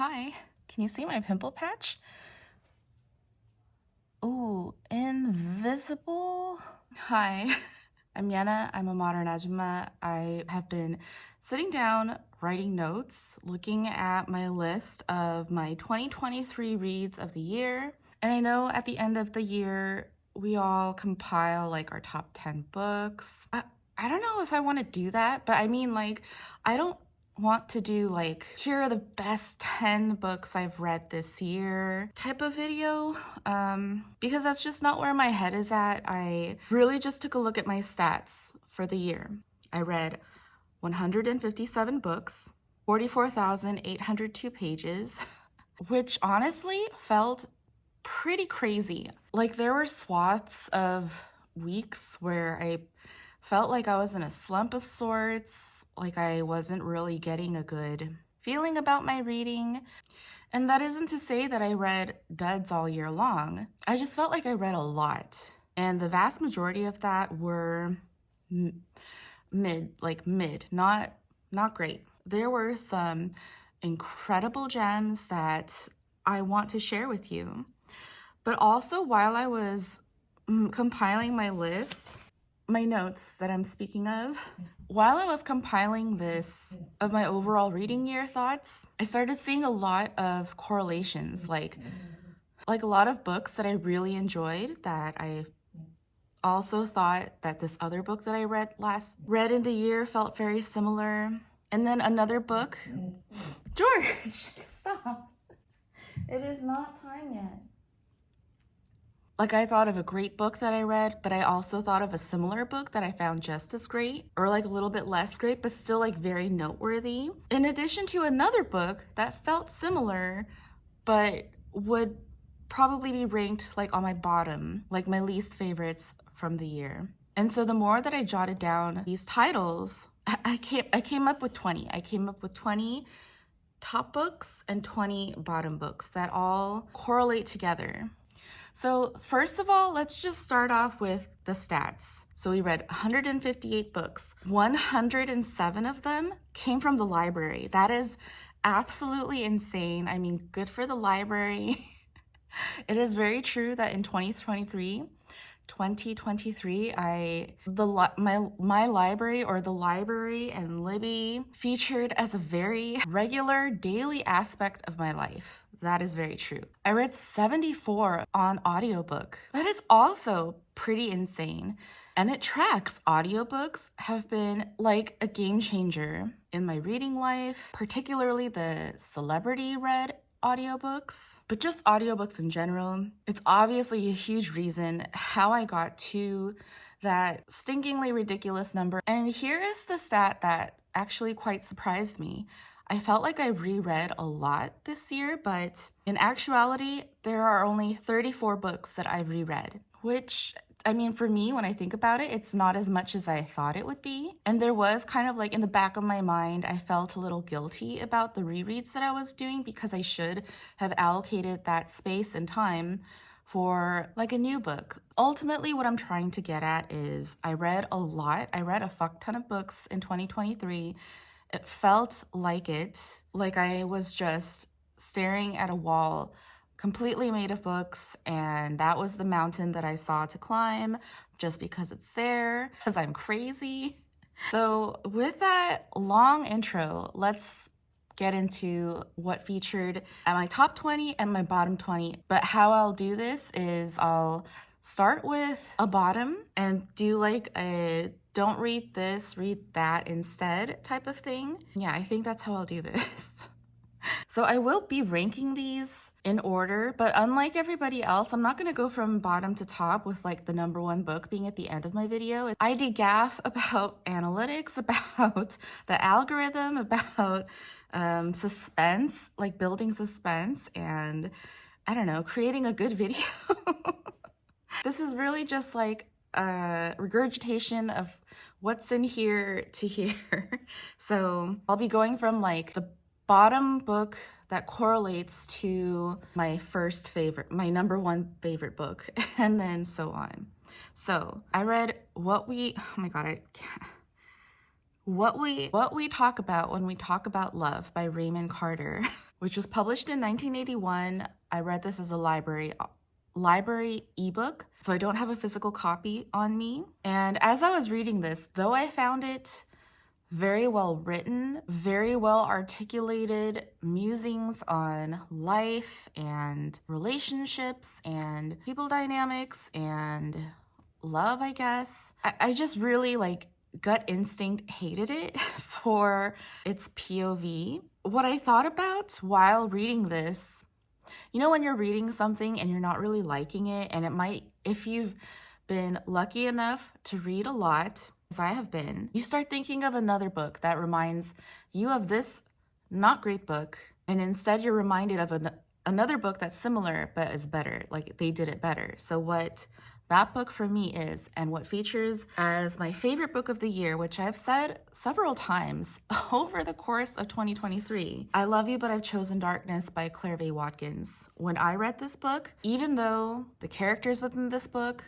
Hi, can you see my pimple patch? Ooh, invisible? Hi, I'm Yenna. I'm a modern ajumma. I have been sitting down, writing notes, looking at my list of my 2023 reads of the year. And I know at the end of the year, we all compile like our top 10 books. I don't know if I want to do that, but I mean, like, I don't want to do like, here are the best 10 books I've read this year type of video, because that's just not where my head is at. I really just took a look at my stats for the year. I read 157 books, 44,802 pages, which honestly felt pretty crazy. Like, there were swaths of weeks where I felt like I was in a slump of sorts, like I wasn't really getting a good feeling about my reading. And that isn't to say that I read duds all year long. I just felt like I read a lot. And the vast majority of that were mid, not great. There were some incredible gems that I want to share with you. But also, while I was compiling my list, my notes that I'm speaking of, while I was compiling this of my overall reading year thoughts, I started seeing a lot of correlations, like a lot of books that I really enjoyed that I also thought that this other book that I read in the year felt very similar. And then another book, George, stop. It is not time yet. Like, I thought of a great book that I read, but I also thought of a similar book that I found just as great, or like a little bit less great, but still like very noteworthy. In addition to another book that felt similar, but would probably be ranked like on my bottom, like my least favorites from the year. And so the more that I jotted down these titles, I came up with 20. I came up with 20 top books and 20 bottom books that all correlate together. So first of all, let's just start off with the stats. So we read 158 books. 107 of them came from the library. That is absolutely insane. I mean, good for the library. It is very true that in 2023, my library, or the library and Libby, featured as a very regular daily aspect of my life. That is very true. I read 74 on audiobook. That is also pretty insane. And it tracks. Audiobooks have been like a game changer in my reading life, particularly the celebrity read audiobooks, but just audiobooks in general. It's obviously a huge reason how I got to that stinkingly ridiculous number. And here is the stat that actually quite surprised me. I felt like I reread a lot this year, but in actuality, there are only 34 books that I've reread, which, I mean, for me, when I think about it, it's not as much as I thought it would be. And there was kind of like in the back of my mind, I felt a little guilty about the rereads that I was doing because I should have allocated that space and time for like a new book. Ultimately, what I'm trying to get at is I read a lot. I read a fuck ton of books in 2023. It felt like I was just staring at a wall completely made of books, and that was the mountain that I saw to climb just because it's there, because I'm crazy. So with that long intro, let's get into what featured at my top 20 and my bottom 20. But how I'll do this is I'll start with a bottom and do like a don't read this, read that instead type of thing. Yeah, I think that's how I'll do this. So I will be ranking these in order, but unlike everybody else, I'm not going to go from bottom to top with like the number one book being at the end of my video. I dgaf about analytics, about the algorithm, about suspense, like building suspense, and I don't know, creating a good video. This is really just like a regurgitation of what's in here to here. So I'll be going from like the bottom book that correlates to my first favorite, my number one favorite book, and then so on. So I read oh my God, What We Talk About When We Talk About Love by Raymond Carter, which was published in 1981. I read this as a library ebook, so I don't have a physical copy on me. And as I was reading this, though I found it very well written, very well articulated musings on life and relationships and people dynamics and love, I guess. I just really gut instinct hated it for its POV. What I thought about while reading this, when you're reading something and you're not really liking it, and it might, if you've been lucky enough to read a lot, as I have been, you start thinking of another book that reminds you of this not great book, and instead you're reminded of another book that's similar but is better, like they did it better. So what that book for me is, and what features as my favorite book of the year, which I've said several times over the course of 2023, I Love You But I've Chosen Darkness by Vaye Watkins. When I read this book, even though the characters within this book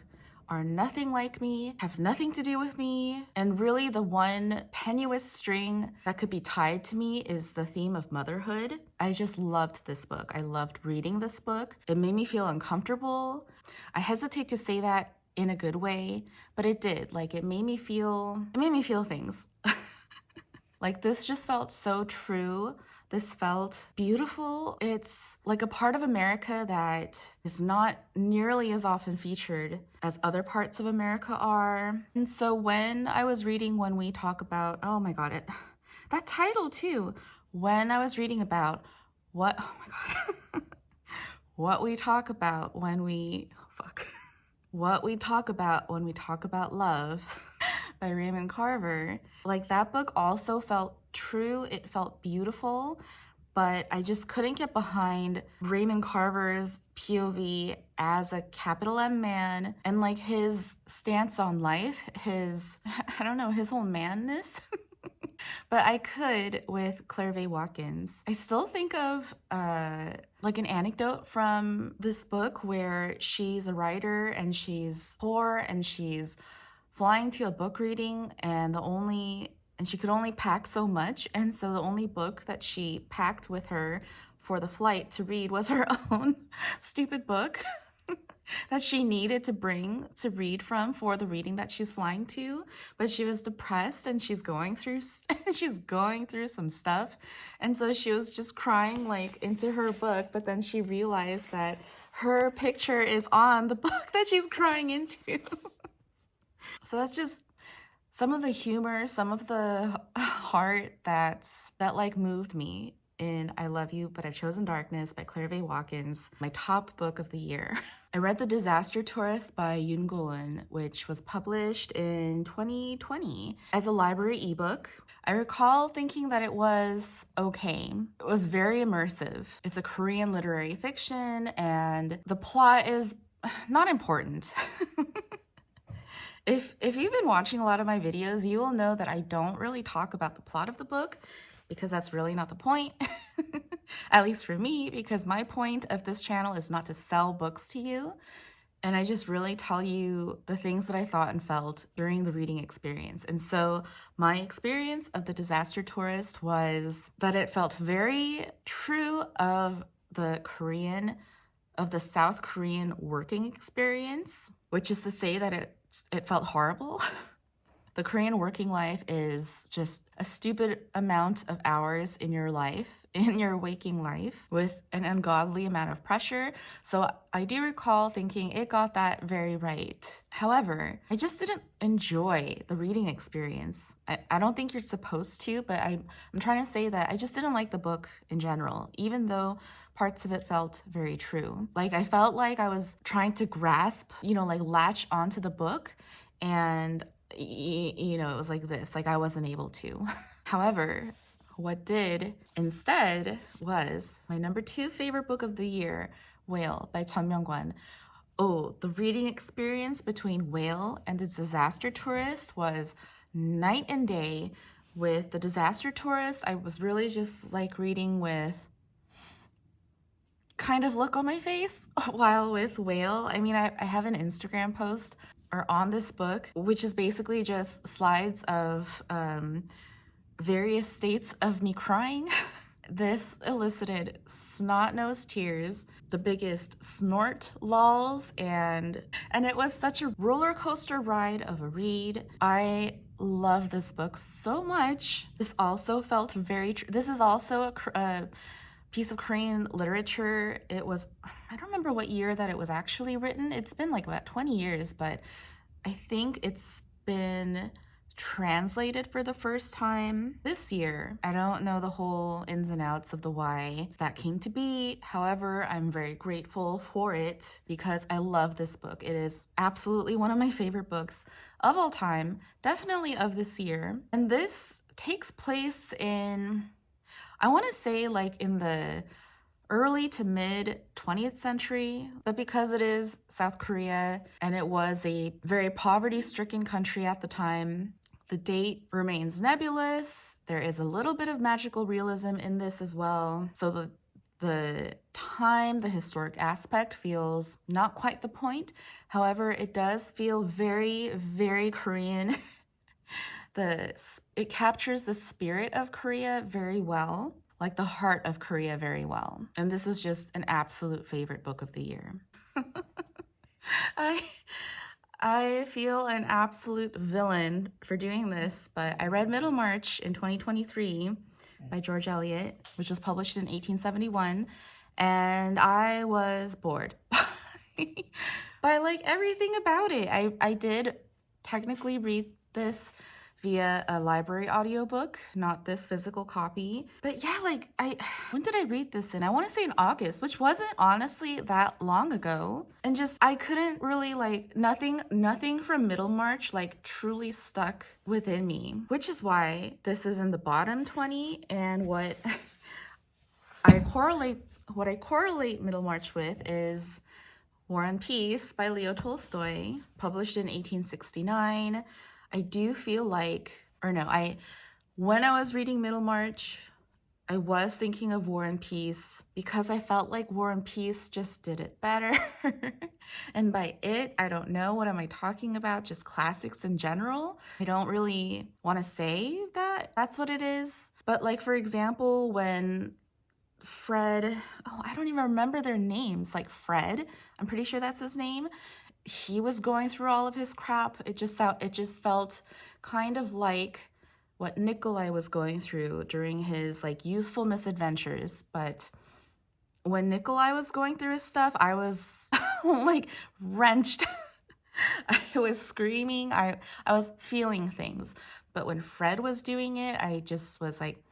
are nothing like me, have nothing to do with me, and really the one tenuous string that could be tied to me is the theme of motherhood, I just loved this book. I loved reading this book. It made me feel uncomfortable. I hesitate to say that in a good way, but it did. It made me feel things. This just felt so true. This felt beautiful. It's like a part of America that is not nearly as often featured as other parts of America are. And so when I was reading When We Talk About, oh my God, that title too. When I was reading about what we talk about when we, what we talk about when we talk about love by Raymond Carver, that book also felt true. It felt beautiful, but I just couldn't get behind Raymond Carver's POV as a capital M man and his stance on life, his whole manness. But I could with Vaye Watkins. I still think of an anecdote from this book where she's a writer and she's poor and she's flying to a book reading and she could only pack so much, and so the only book that she packed with her for the flight to read was her own stupid book that she needed to bring to read from for the reading that she's flying to. But she was depressed and she's going through some stuff, and so she was just crying into her book, but then she realized that her picture is on the book that she's crying into. So that's just some of the humor, some of the heart that moved me in I Love You But I've Chosen Darkness by Vaye Watkins, my top book of the year. I read The Disaster Tourist by Yoon Go-eun, which was published in 2020 as a library ebook. I recall thinking that it was okay. It was very immersive. It's a Korean literary fiction, and the plot is not important. If you've been watching a lot of my videos, you will know that I don't really talk about the plot of the book because that's really not the point, at least for me, because my point of this channel is not to sell books to you. And I just really tell you the things that I thought and felt during the reading experience. And so my experience of The Disaster Tourist was that it felt very true of the South Korean working experience, which is to say that it felt horrible. The Korean working life is just a stupid amount of hours in your life, in your waking life, with an ungodly amount of pressure. So I do recall thinking it got that very right. However, I just didn't enjoy the reading experience. I don't think you're supposed to, but I'm trying to say that I just didn't like the book in general, even though parts of it felt very true. I felt like I was trying to grasp, latch onto the book, and it was like this, I wasn't able to. However, what did instead was my number 2 favorite book of the year, Whale by Kwan. Oh, the reading experience between Whale and The Disaster Tourist was night and day. With The Disaster Tourist, I was really just reading with kind of look on my face, while with Whale, I have an Instagram post are on this book, which is basically just slides of various states of me crying. This elicited snot-nosed tears, the biggest snort lulls, and it was such a roller coaster ride of a read. I love this book so much. This also felt very this is also a piece of Korean literature. It was, I don't remember what year that it was actually written. It's been like about 20 years, but I think it's been translated for the first time this year. I don't know the whole ins and outs of the why that came to be. However, I'm very grateful for it because I love this book. It is absolutely one of my favorite books of all time, definitely of this year. And this takes place in, I want to say like in the early to mid 20th century, but because it is South Korea and it was a very poverty-stricken country at the time, the date remains nebulous. There is a little bit of magical realism in this as well. So the time, the historic aspect feels not quite the point. However, it does feel very, very Korean. It captures the spirit of Korea very well, like the heart of Korea very well. And this was just an absolute favorite book of the year. I feel an absolute villain for doing this, but I read Middlemarch in 2023 by George Eliot, which was published in 1871, and I was bored by like everything about it. I did technically read this via a library audiobook, not this physical copy. But yeah, like when did I read this in? I want to say in August, which wasn't honestly that long ago. And just I couldn't really like nothing from Middlemarch like truly stuck within me, which is why this is in the bottom 20. And what I correlate Middlemarch with is War and Peace by Leo Tolstoy, published in 1869. I do feel like, when I was reading Middlemarch, I was thinking of War and Peace because I felt like War and Peace just did it better. And by it, I don't know, what am I talking about? Just classics in general. I don't really want to say that that's what it is. But like, for example, when Fred, I don't even remember their names, like Fred, I'm pretty sure that's his name. He was going through all of his crap. It just felt kind of like what Nikolai was going through during his like youthful misadventures. But when Nikolai was going through his stuff, I was like wrenched. I was screaming. I was feeling things. But when Fred was doing it, I just was like,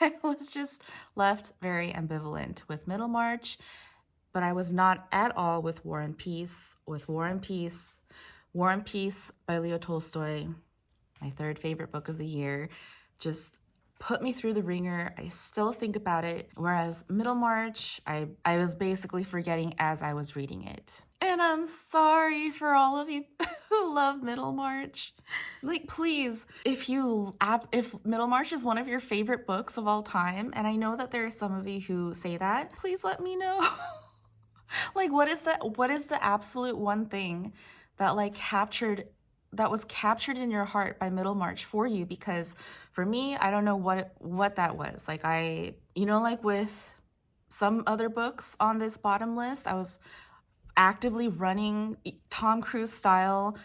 I was just left very ambivalent with Middlemarch. But I was not at all with War and Peace. War and Peace by Leo Tolstoy, my third favorite book of the year, just put me through the ringer. I still think about it. Whereas Middlemarch, I was basically forgetting as I was reading it. And I'm sorry for all of you who love Middlemarch. Like, please, if Middlemarch is one of your favorite books of all time, and I know that there are some of you who say that, please let me know. Like, what is the absolute one thing that was captured in your heart by Middlemarch for you? Because for me, I don't know what that was. Like, like with some other books on this bottom list, I was actively running Tom Cruise style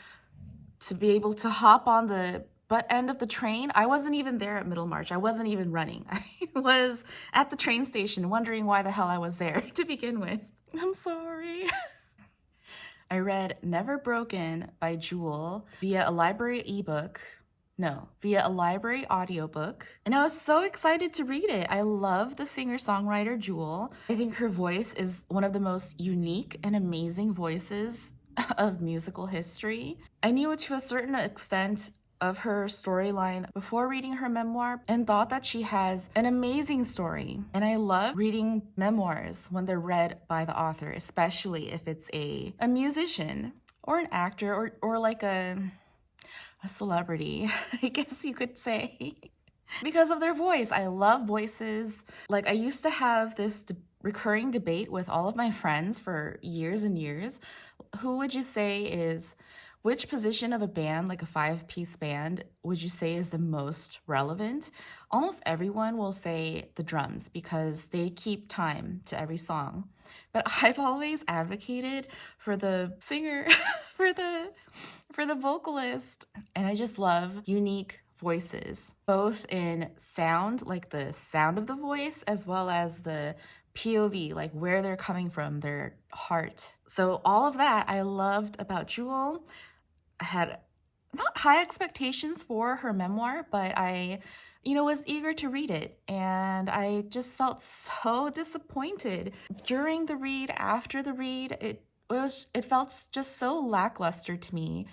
to be able to hop on the butt end of the train. I wasn't even there at Middlemarch. I wasn't even running. I was at the train station wondering why the hell I was there to begin with. I'm sorry. I read Never Broken by Jewel via a library audiobook. And I was so excited to read it. I love the singer-songwriter Jewel. I think her voice is one of the most unique and amazing voices of musical history. I knew to a certain extent of her storyline before reading her memoir and thought that she has an amazing story. And I love reading memoirs when they're read by the author, especially if it's a musician or an actor or like a celebrity, I guess you could say. Because of their voice. I love voices. Like, I used to have this recurring debate with all of my friends for years and years. Who would you say is, which position of a band, like a 5-piece band, would you say is the most relevant? Almost everyone will say the drums because they keep time to every song. But I've always advocated for the singer, for the vocalist. And I just love unique voices, both in sound, like the sound of the voice, as well as the POV, like where they're coming from, their heart. So all of that I loved about Jewel. I had not high expectations for her memoir, but I, was eager to read it. And I just felt so disappointed during the read, after the read. It felt just so lackluster to me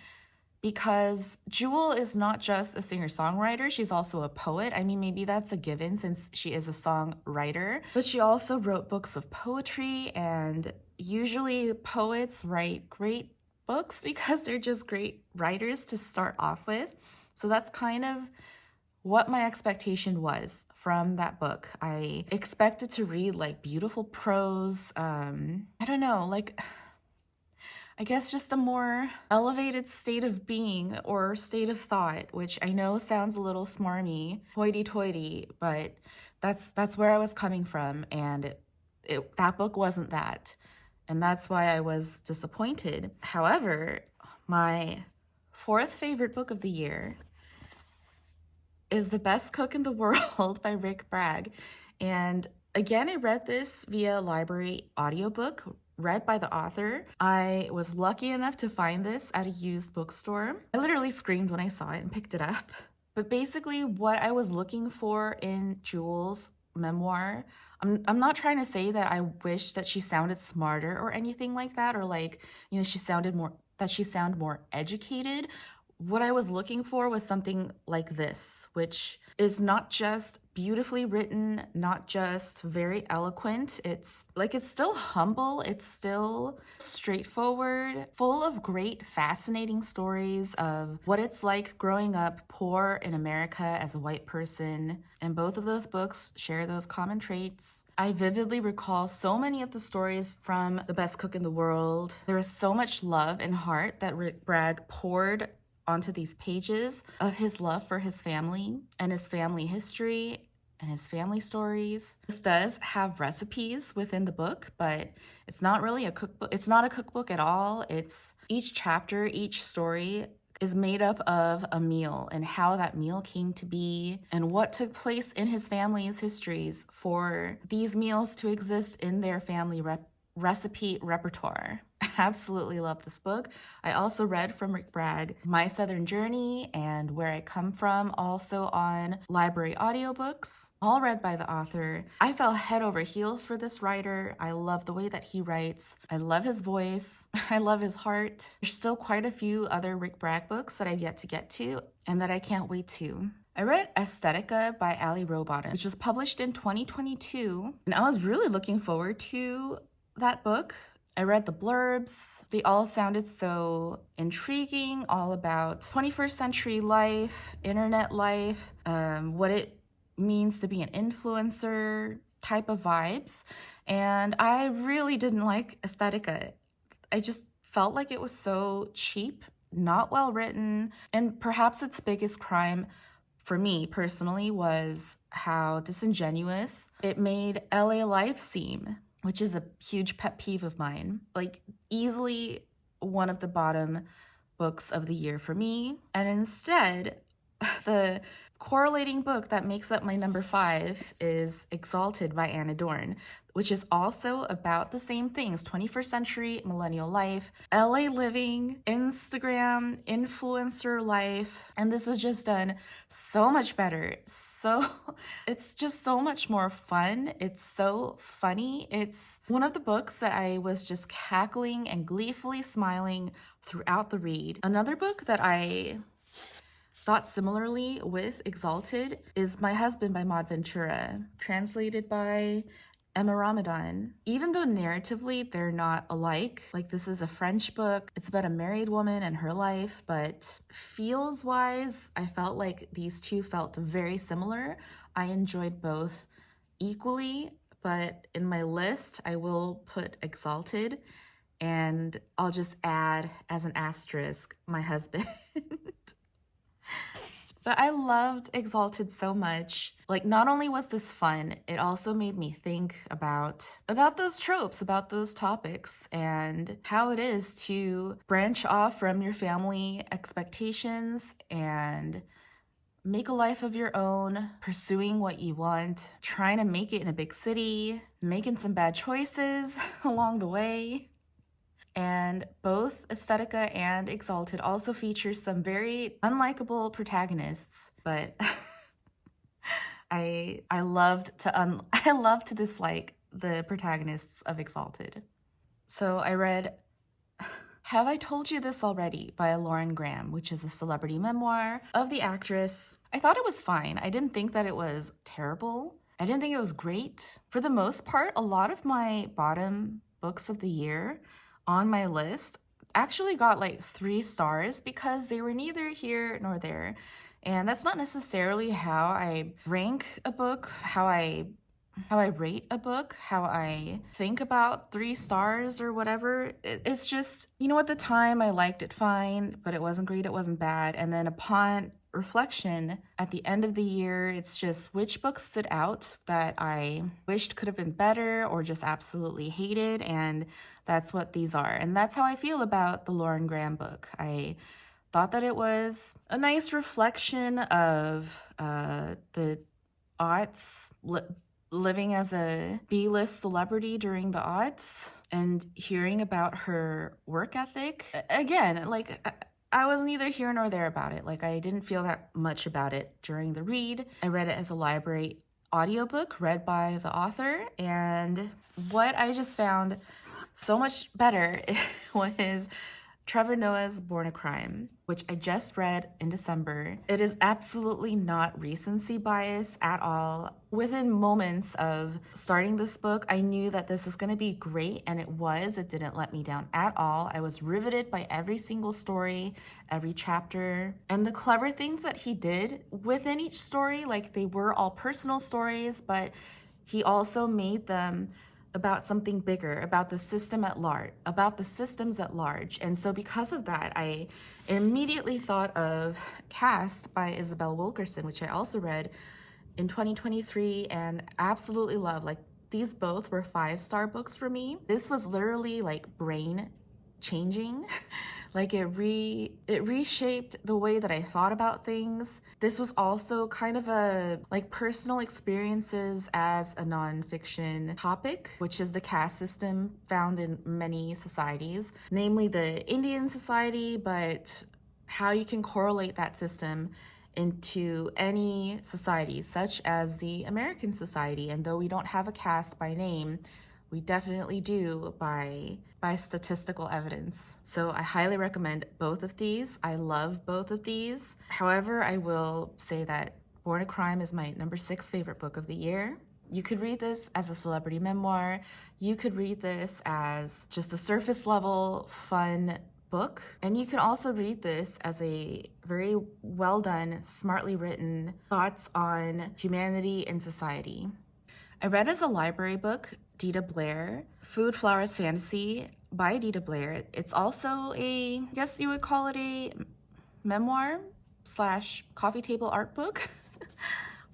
because Jewel is not just a singer-songwriter, she's also a poet. I mean, maybe that's a given since she is a songwriter, but she also wrote books of poetry, and usually poets write great books because they're just great writers to start off with. So that's kind of what my expectation was from that book. I expected to read like beautiful prose, I don't know, like I guess just a more elevated state of being or state of thought, which I know sounds a little smarmy, hoity-toity, but that's where I was coming from, and that book wasn't that, and that's why I was disappointed. However, my fourth favorite book of the year is The Best Cook in the World by Bragg, and again, I read this via library audiobook read by the author. I was lucky enough to find this at a used bookstore. I literally screamed when I saw it and picked it up. But basically what I was looking for in Jewel's memoir, I'm not trying to say that I wish that she sounded smarter or anything like that, or like, she sounded more educated. What I was looking for was something like this, which is not just beautifully written, not just very eloquent. It's still humble, it's still straightforward, full of great, fascinating stories of what it's like growing up poor in America as a white person. And both of those books share those common traits. I vividly recall so many of the stories from The Best Cook in the World. There was so much love and heart that Bragg poured onto these pages of his love for his family and his family history and his family stories. This does have recipes within the book, but it's not really a cookbook. It's not a cookbook at all. It's each chapter, each story is made up of a meal and how that meal came to be and what took place in his family's histories for these meals to exist in their family recipe repertoire. I absolutely love this book. I also read from Bragg My Southern Journey and Where I Come From, also on library audiobooks, all read by the author. I fell head over heels for this writer. I love the way that he writes. I love his voice. I love his heart. There's still quite a few other Bragg books that I've yet to get to and that I can't wait to. I read Aesthetica by Ali Rowbottom, which was published in 2022, and I was really looking forward to that book. I read the blurbs. They all sounded so intriguing, all about 21st century life, internet life, what it means to be an influencer type of vibes. And I really didn't like Aesthetica. I just felt like it was so cheap, not well written, and perhaps its biggest crime for me personally was how disingenuous it made LA life seem, which is a huge pet peeve of mine. Like, easily one of the bottom books of the year for me. And instead, the correlating book that makes up my number 5 is Exalted by Anna Dorn, which is also about the same things: 21st century millennial life, LA living, Instagram, influencer life. And this was just done so much better. So it's just so much more fun. It's so funny. It's one of the books that I was just cackling and gleefully smiling throughout the read. Another book that I thought similarly with Exalted is My Husband by Maud Ventura, translated by Emma Ramadan. Even though narratively they're not alike, like this is a French book, it's about a married woman and her life, but feels-wise, I felt like these two felt very similar. I enjoyed both equally, but in my list, I will put Exalted, and I'll just add as an asterisk my husband. But I loved Exalted so much. Like, not only was this fun, it also made me think about those tropes, about those topics, and how it is to branch off from your family expectations and make a life of your own, pursuing what you want, trying to make it in a big city, making some bad choices along the way. And both Aesthetica and Exalted also feature some very unlikable protagonists, but I loved to I love to dislike the protagonists of Exalted. So I read Have I Told You This Already by Lauren Graham, which is a celebrity memoir of the actress. I thought it was fine. I didn't think that it was terrible. I didn't think it was great. For the most part, a lot of my bottom books of the year on my list actually got like 3 stars because they were neither here nor there. And that's not necessarily how I rank a book, how I rate a book, how I think about 3 stars or whatever. It's just, at the time I liked it fine, but it wasn't great, it wasn't bad. And then upon reflection at the end of the year, it's just which books stood out that I wished could have been better or just absolutely hated. And that's what these are. And that's how I feel about the Lauren Graham book. I thought that it was a nice reflection of the aughts, living as a B-list celebrity during the aughts and hearing about her work ethic. Again, like, I was neither here nor there about it. Like, I didn't feel that much about it during the read. I read it as a library audiobook read by the author, and what I just found so much better was Trevor Noah's Born a Crime, which I just read in December. It is absolutely not recency bias at all. Within moments of starting this book, I knew that this is going to be great, and it was. It didn't let me down at all. I was riveted by every single story, every chapter, and the clever things that he did within each story. Like, they were all personal stories, but he also made them about something bigger, about the system at large, about the systems at large. And so because of that, I immediately thought of Cast by Isabel Wilkerson, which I also read in 2023 and absolutely love. Like, these both were 5-star books for me. This was literally like brain changing. Like, it reshaped the way that I thought about things. This was also kind of a like personal experiences as a nonfiction topic, which is the caste system found in many societies, namely the Indian society, but how you can correlate that system into any society, such as the American society. And though we don't have a caste by name, we definitely do by statistical evidence. So I highly recommend both of these. I love both of these. However, I will say that Born a Crime is my number 6 favorite book of the year. You could read this as a celebrity memoir. You could read this as just a surface level, fun book. And you can also read this as a very well done, smartly written thoughts on humanity and society. I read as a library book Dita Blair, Food, Flowers, Fantasy by Dita Blair. It's also I guess you would call it a memoir / coffee table art book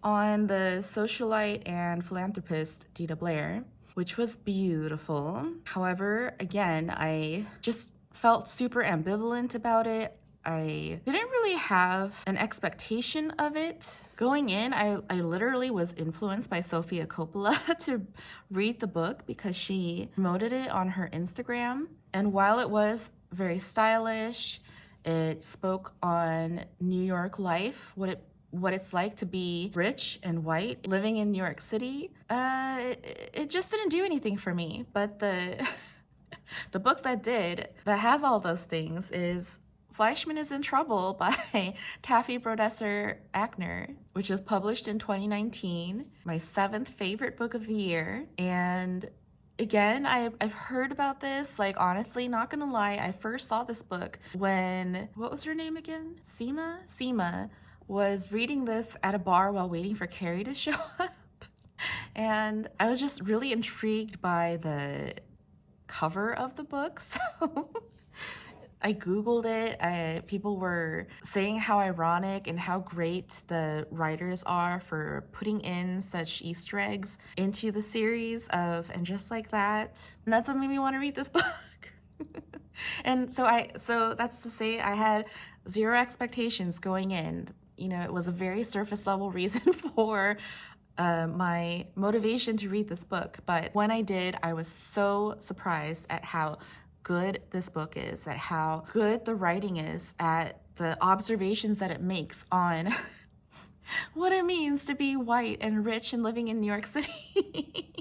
on the socialite and philanthropist Dita Blair, which was beautiful. However, again, I just felt super ambivalent about it. I didn't really have an expectation of it. Going in, I literally was influenced by Sofia Coppola to read the book because she promoted it on her Instagram. And while it was very stylish, it spoke on New York life, what it's like to be rich and white living in New York City. It just didn't do anything for me. But the the book that has all those things is Fleishman is in Trouble by Taffy Brodesser-Akner, which was published in 2019, my 7th favorite book of the year. And again, I've heard about this, like, honestly, not gonna lie, I first saw this book when, what was her name again? Seema was reading this at a bar while waiting for Carrie to show up. And I was just really intrigued by the cover of the book. So I Googled it. People were saying how ironic and how great the writers are for putting in such Easter eggs into the series and just like that. And that's what made me want to read this book. And so that's to say I had zero expectations going in. You know, it was a very surface level reason for my motivation to read this book. But when I did, I was so surprised at how good this book is, at how good the writing is, at the observations that it makes on what it means to be white and rich and living in New York City.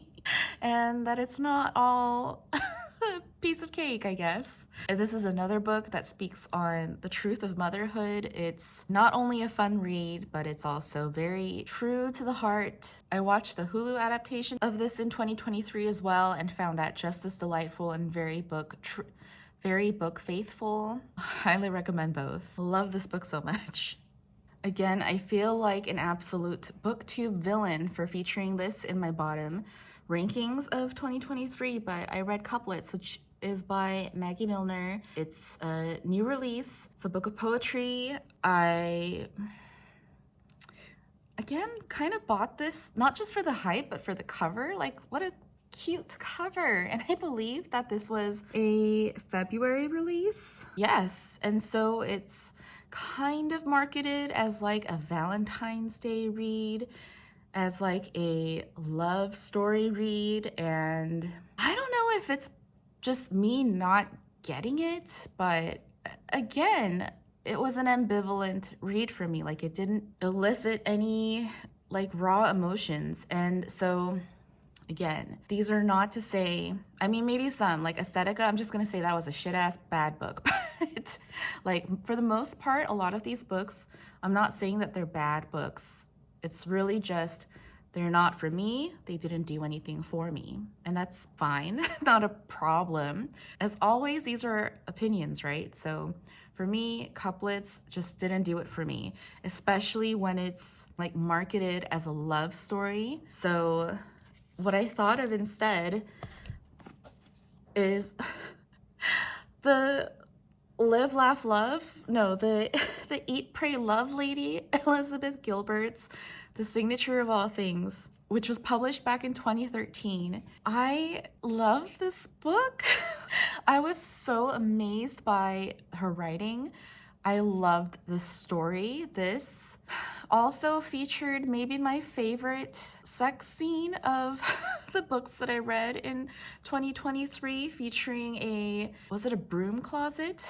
And that it's not all a piece of cake, I guess. And this is another book that speaks on the truth of motherhood. It's not only a fun read, but it's also very true to the heart. I watched the Hulu adaptation of this in 2023 as well and found that just as delightful and very book faithful. Highly recommend both. Love this book so much. Again, I feel like an absolute booktube villain for featuring this in my bottom rankings of 2023, but I read Couplets, which is by Maggie Milner. It's a new release. It's a book of poetry. I, again, kind of bought this, not just for the hype, but for the cover. Like, what a cute cover. And I believe that this was a February release. Yes, and so it's kind of marketed as like a Valentine's Day read, as like a love story read, and I don't know if it's just me not getting it, but again, it was an ambivalent read for me. Like, it didn't elicit any like raw emotions. And so again, these are not to say, I mean, maybe some, like Aesthetica, I'm just gonna say that was a shit-ass bad book. But like, for the most part, a lot of these books, I'm not saying that they're bad books. It's really just, they're not for me. They didn't do anything for me. And that's fine, not a problem. As always, these are opinions, right? So for me, Couplets just didn't do it for me, especially when it's like marketed as a love story. So what I thought of instead is the Live, Laugh, Love. No, the Eat, Pray, Love lady, Elizabeth Gilbert's The Signature of All Things, which was published back in 2013. I love this book. I was so amazed by her writing. I loved the story. This also featured maybe my favorite sex scene of the books that I read in 2023, featuring was it a broom closet?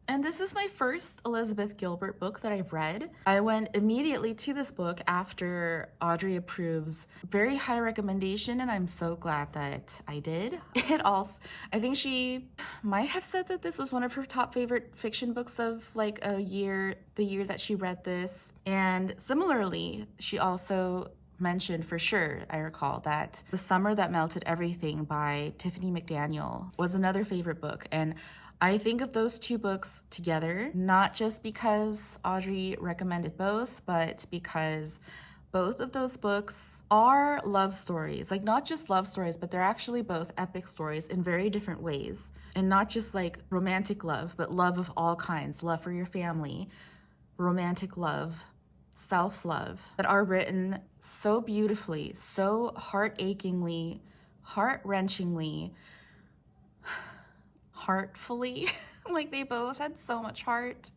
And this is my first Elizabeth Gilbert book that I've read. I went immediately to this book after Audrey Approve's very high recommendation, and I'm so glad that I did. I think she might have said that this was one of her top favorite fiction books of like the year that she read this. And similarly, she also mentioned, for sure, I recall, that The Summer That Melted Everything by Tiffany McDaniel was another favorite book. And I think of those two books together, not just because Audrey recommended both, but because both of those books are love stories. Like, not just love stories, but they're actually both epic stories in very different ways. And not just like romantic love, but love of all kinds. Love for your family, romantic love, self-love, that are written so beautifully, so heart-achingly, heart-wrenchingly, heartfully. Like, they both had so much heart.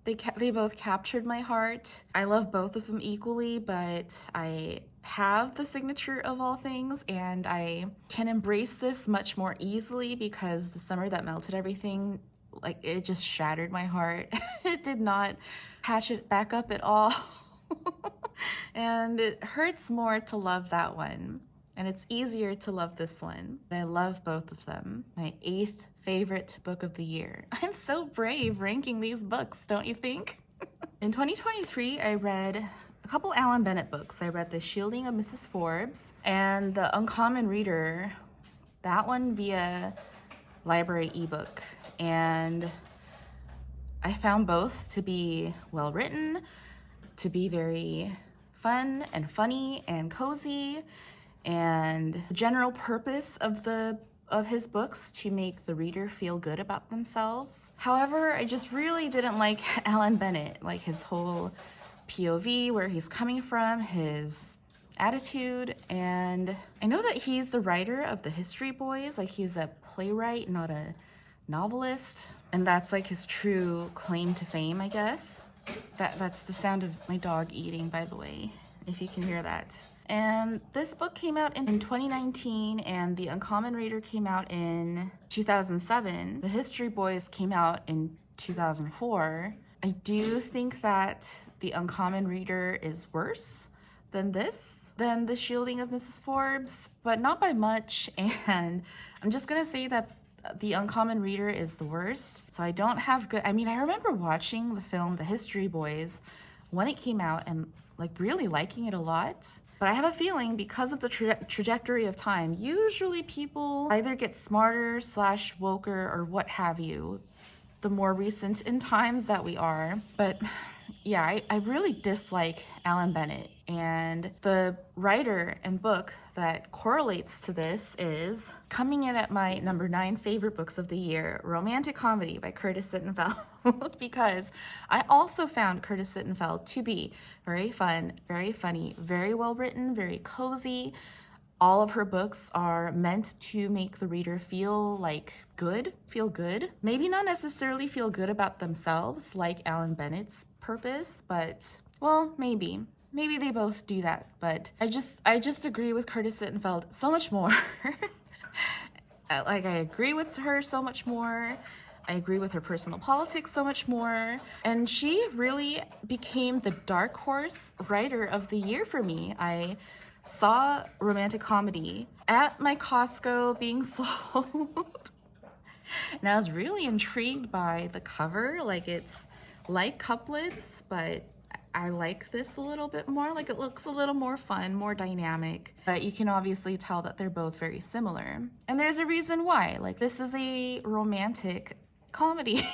They both captured my heart. I love both of them equally, but I have The Signature of All Things, and I can embrace this much more easily because The Summer That Melted Everything, like, it just shattered my heart. It did not patch it back up at all. And it hurts more to love that one. And it's easier to love this one. I love both of them. My 8th favorite book of the year. I'm so brave ranking these books, don't you think? In 2023, I read a couple Alan Bennett books. I read The Shielding of Mrs. Forbes and The Uncommon Reader, that one via library ebook. And I found both to be well written, to be very fun and funny and cozy, and the general purpose of his books to make the reader feel good about themselves. However, I just really didn't like Alan Bennett, like his whole POV, where he's coming from, his attitude. And I know that he's the writer of the History Boys, like he's a playwright, not a novelist, and that's like his true claim to fame, I guess. That's the sound of my dog eating, by the way, if you can hear that. And this book came out in 2019, and The Uncommon Reader came out in 2007. The History Boys came out in 2004. I do think that The Uncommon Reader is worse than The Shielding of Mrs. Forbes, but not by much. And I'm just gonna say that The Uncommon Reader is the worst. So I don't have good, I mean, I remember watching the film The History Boys when it came out and like really liking it a lot. But I have a feeling because of the trajectory of time, usually people either get smarter / woker or what have you, the more recent in times that we are. But yeah, I really dislike Alan Bennett. And the writer and book that correlates to this is coming in at my number 9 favorite books of the year, Romantic Comedy by Curtis Sittenfeld, because I also found Curtis Sittenfeld to be very fun, very funny, very well written, very cozy. All of her books are meant to make the reader feel good. Maybe not necessarily feel good about themselves like Alan Bennett's purpose, but well, maybe they both do that. But I just agree with Curtis Sittenfeld so much more. I agree with her so much more. I agree with her personal politics so much more. And she really became the dark horse writer of the year for me. I saw Romantic Comedy at my Costco being sold. And I was really intrigued by the cover. Like, it's like couplets, but I like this a little bit more. Like, it looks a little more fun, more dynamic, but you can obviously tell that they're both very similar. And there's a reason why. Like, this is a romantic comedy.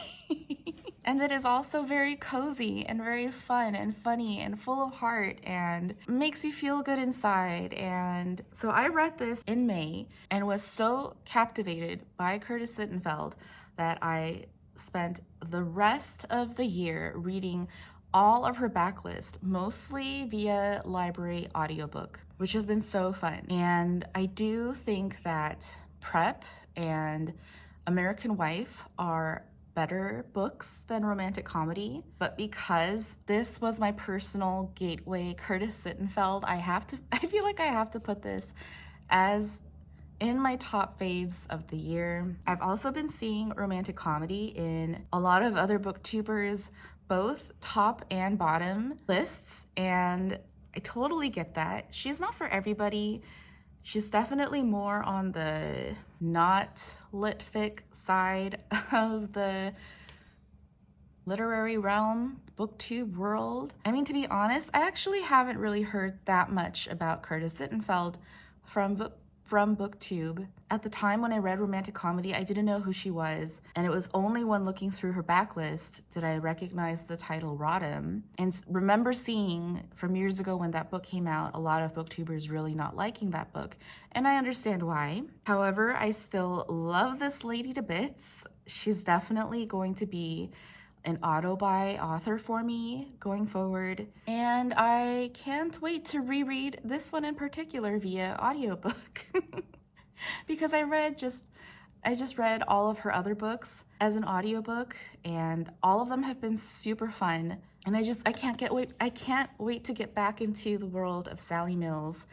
And it is also very cozy and very fun and funny and full of heart and makes you feel good inside. And so I read this in May and was so captivated by Curtis Sittenfeld that I spent the rest of the year reading all of her backlist, mostly via library audiobook, which has been so fun. And I do think that Prep and American Wife are better books than Romantic Comedy, but because this was my personal gateway Curtis Sittenfeld, I feel like I have to put this as in my top faves of the year. I've also been seeing Romantic Comedy in a lot of other booktubers, both top and bottom lists, and I totally get that. She's not for everybody. She's definitely more on the not lit fic side of the literary realm, booktube world. I mean, to be honest, I actually haven't really heard that much about Curtis Sittenfeld from booktube. At the time when I read Romantic Comedy, I didn't know who she was, and it was only when looking through her backlist did I recognize the title Rodham, and remember seeing from years ago when that book came out, a lot of booktubers really not liking that book, and I understand why. However, I still love this lady to bits. She's definitely going to be an auto-buy author for me going forward, and I can't wait to reread this one in particular via audiobook. Because I just read all of her other books as an audiobook, and all of them have been super fun, and I can't wait to get back into the world of Sally Mills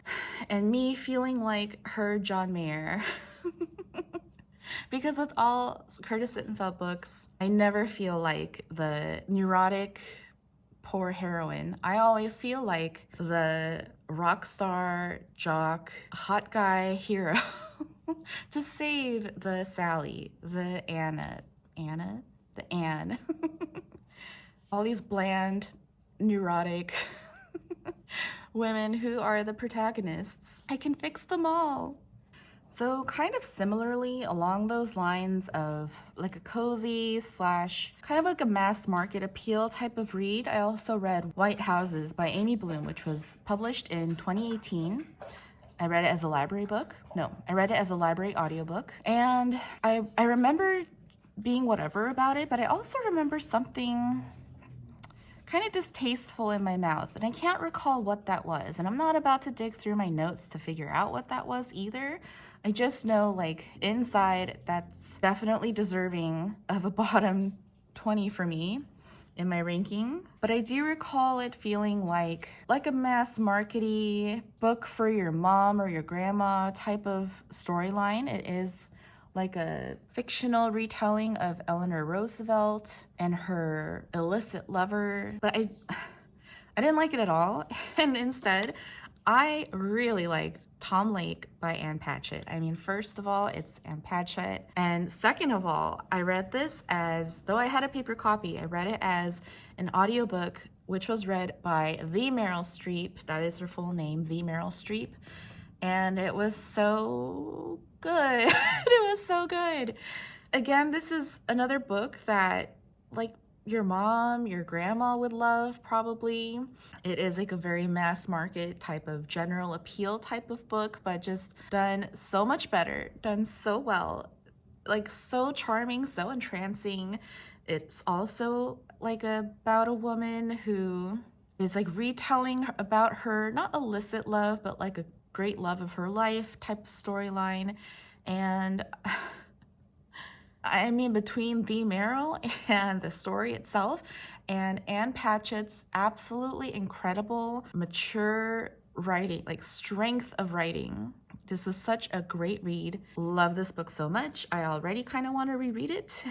and me feeling like her John Mayer. Because with all Curtis Sittenfeld books, I never feel like the neurotic poor heroine. I always feel like the rock star, jock, hot guy hero to save the Sally, the Anne. All these bland, neurotic women who are the protagonists. I can fix them all. So kind of similarly along those lines of like a cozy slash kind of like a mass market appeal type of read, I also read White Houses by Amy Bloom, which was published in 2018. I read it as a library book. No, I read it as a library audiobook. And I remember being whatever about it, but I also remember something kind of distasteful in my mouth, and I can't recall what that was. And I'm not about to dig through my notes to figure out what that was either. I just know, like, inside, that's definitely deserving of a bottom 20 for me in my ranking. But I do recall it feeling like a mass markety book for your mom or your grandma type of storyline. It is like a fictional retelling of Eleanor Roosevelt and her illicit lover. But I didn't like it at all. And instead, I really liked Tom Lake by Ann Patchett. I mean, first of all, it's Ann Patchett. And second of all, I read this as, though I had a paper copy, I read it as an audiobook, which was read by the Meryl Streep. That is her full name, the Meryl Streep. And it was so good. It was so good. Again, this is another book that, like, your mom, your grandma would love, probably. It is like a very mass market type of general appeal type of book, but just done so much better, done so well, like so charming, so entrancing. It's also like about a woman who is like retelling about her, not illicit love, but like a great love of her life type of storyline. And I mean, between the Meryl and the story itself and Ann Patchett's absolutely incredible, mature writing, like strength of writing, this was such a great read. Love this book so much. I already kind of want to reread it.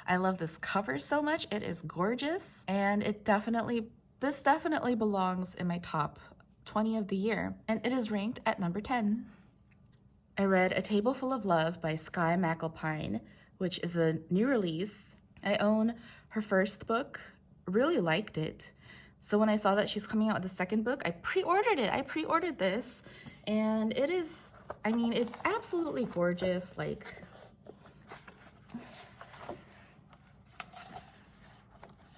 I love this cover so much. It is gorgeous. And this definitely belongs in my top 20 of the year. And it is ranked at number 10. I read A Table Full of Love by Skye McAlpine, which is a new release. I own her first book, really liked it. So when I saw that she's coming out with the second book, I pre-ordered it. I pre-ordered this, and it is, I mean, it's absolutely gorgeous. Like,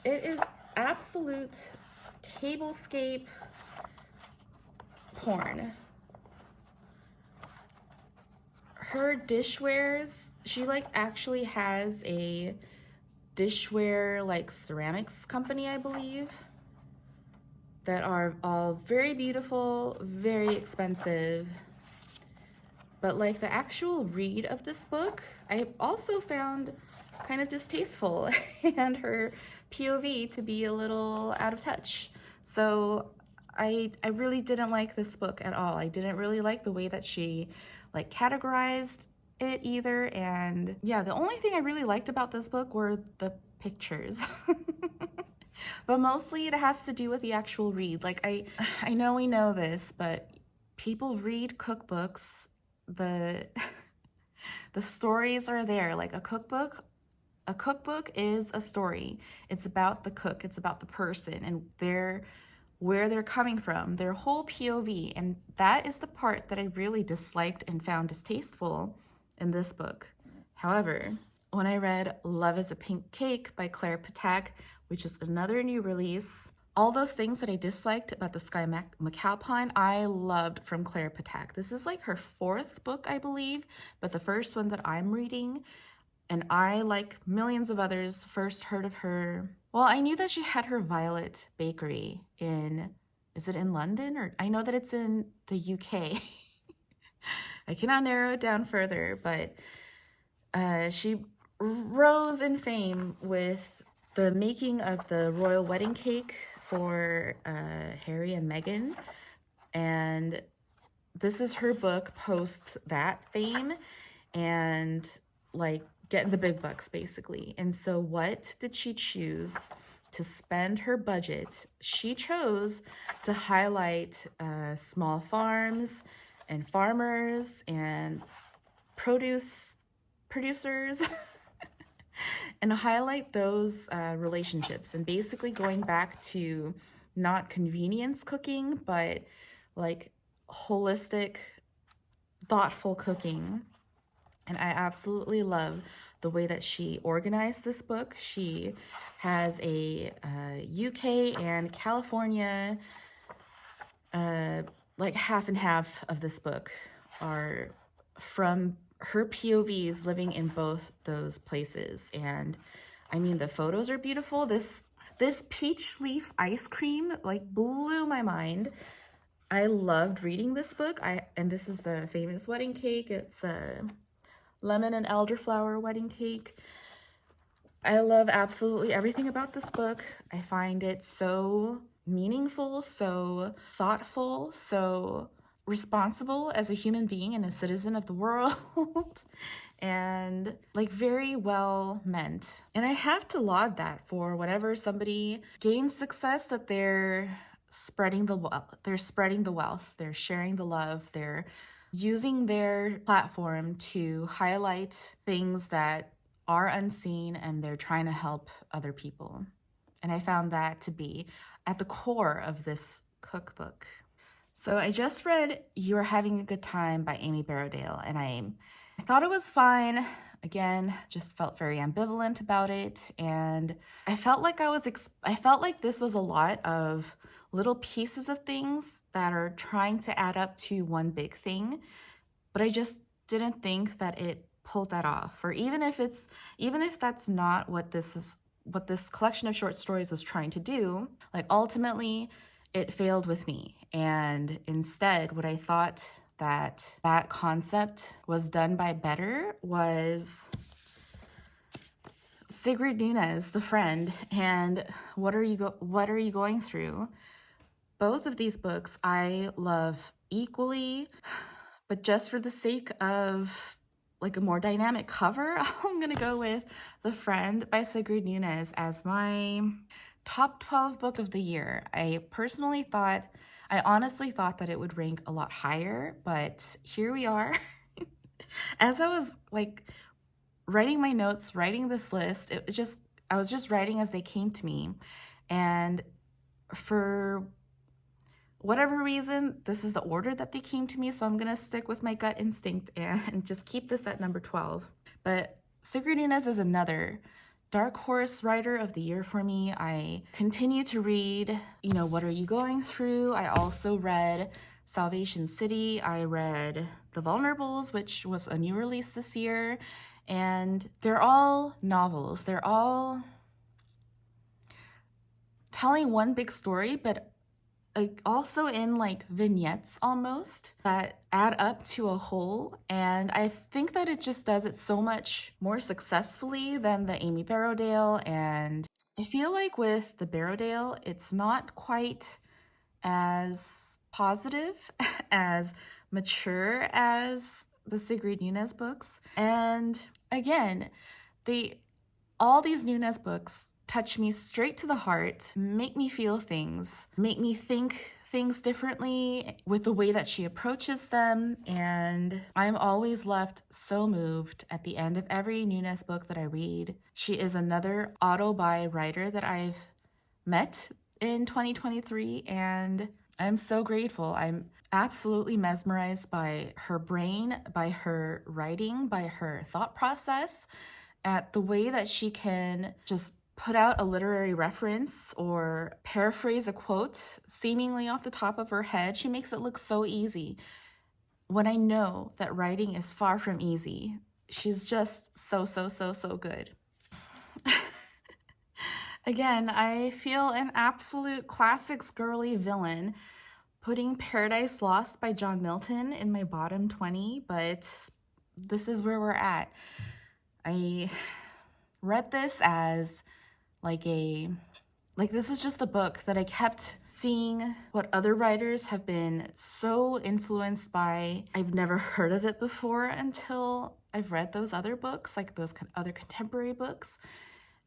it is absolute tablescape porn. Her dishwares, she like actually has a dishware like ceramics company, I believe, that are all very beautiful, very expensive. But like the actual read of this book, I also found kind of distasteful and her POV to be a little out of touch. So I really didn't like this book at all. I didn't really like the way that she like categorized it either. And yeah, the only thing I really liked about this book were the pictures. But mostly it has to do with the actual read. Like I know we know this, but people read cookbooks. The stories are there. Like a cookbook is a story. It's about the cook, it's about the person and where they're coming from, their whole POV. And that is the part that I really disliked and found distasteful in this book. However, when I read Love is a Pink Cake by Claire Ptak, which is another new release, all those things that I disliked about the Skye McAlpine, I loved from Claire Ptak. This is like her fourth book, I believe, but the first one that I'm reading. And I, like millions of others, first heard of her. Well, I knew that she had her Violet Bakery is it in London? Or I know that it's in the UK. I cannot narrow it down further, but she rose in fame with the making of the royal wedding cake for Harry and Meghan. And this is her book post that fame and like getting the big bucks basically. And so what did she choose to spend her budget? She chose to highlight small farms and farmers and producers and highlight those relationships, and basically going back to not convenience cooking, but like holistic, thoughtful cooking. And I absolutely love the way that she organized this book. She has a UK and California, like half and half of this book are from her POVs living in both those places. And I mean, the photos are beautiful. This peach leaf ice cream like blew my mind. I loved reading this book. And this is the famous wedding cake. It's a lemon and elderflower wedding cake. I love absolutely everything about this book. I find it so meaningful, so thoughtful, so responsible as a human being and a citizen of the world. And like very well meant. And I have to laud that for whenever somebody gains success, that they're spreading the wealth, they're sharing the love, they're using their platform to highlight things that are unseen, and they're trying to help other people. And I found that to be at the core of this cookbook. So I just read You're Having a Good Time by Amy Barrowdale, and I thought it was fine. Again, just felt very ambivalent about it, and I felt like this was a lot of little pieces of things that are trying to add up to one big thing, but I just didn't think that it pulled that off. Or even if that's not what this collection of short stories was trying to do, like ultimately it failed with me. And instead, what I thought that concept was done by better was Sigrid Nunez, The Friend, and What Are You Going Through? Both of these books I love equally, but just for the sake of like a more dynamic cover, I'm gonna go with The Friend by Sigrid Nunez as my top 12 book of the year. I honestly thought that it would rank a lot higher, but here we are. As I was like writing my notes, writing this list, I was just writing as they came to me. And for whatever reason, this is the order that they came to me, so I'm gonna stick with my gut instinct and just keep this at number 12. But Sigrid Nunez is another dark horse writer of the year for me. I continue to read, What Are You Going Through? I also read Salvation City. I read The Vulnerables, which was a new release this year. And they're all novels. They're all telling one big story, but also in like vignettes almost that add up to a whole. And I think that it just does it so much more successfully than the Amy Barrowdale. And I feel like with the Barrowdale, it's not quite as positive, as mature as the Sigrid Nunez books. And again, all these Nunez books touch me straight to the heart, make me feel things, make me think things differently with the way that she approaches them. And I'm always left so moved at the end of every Nunez book that I read. She is another auto-buy writer that I've met in 2023, and I'm so grateful. I'm absolutely mesmerized by her brain, by her writing, by her thought process, at the way that she can just put out a literary reference or paraphrase a quote seemingly off the top of her head. She makes it look so easy when I know that writing is far from easy. She's just so good. Again, I feel an absolute classics girly villain putting Paradise Lost by John Milton in my bottom 20, but this is where we're at. I read this as this is just a book that I kept seeing what other writers have been so influenced by. I've never heard of it before until I've read those other books, like those other contemporary books.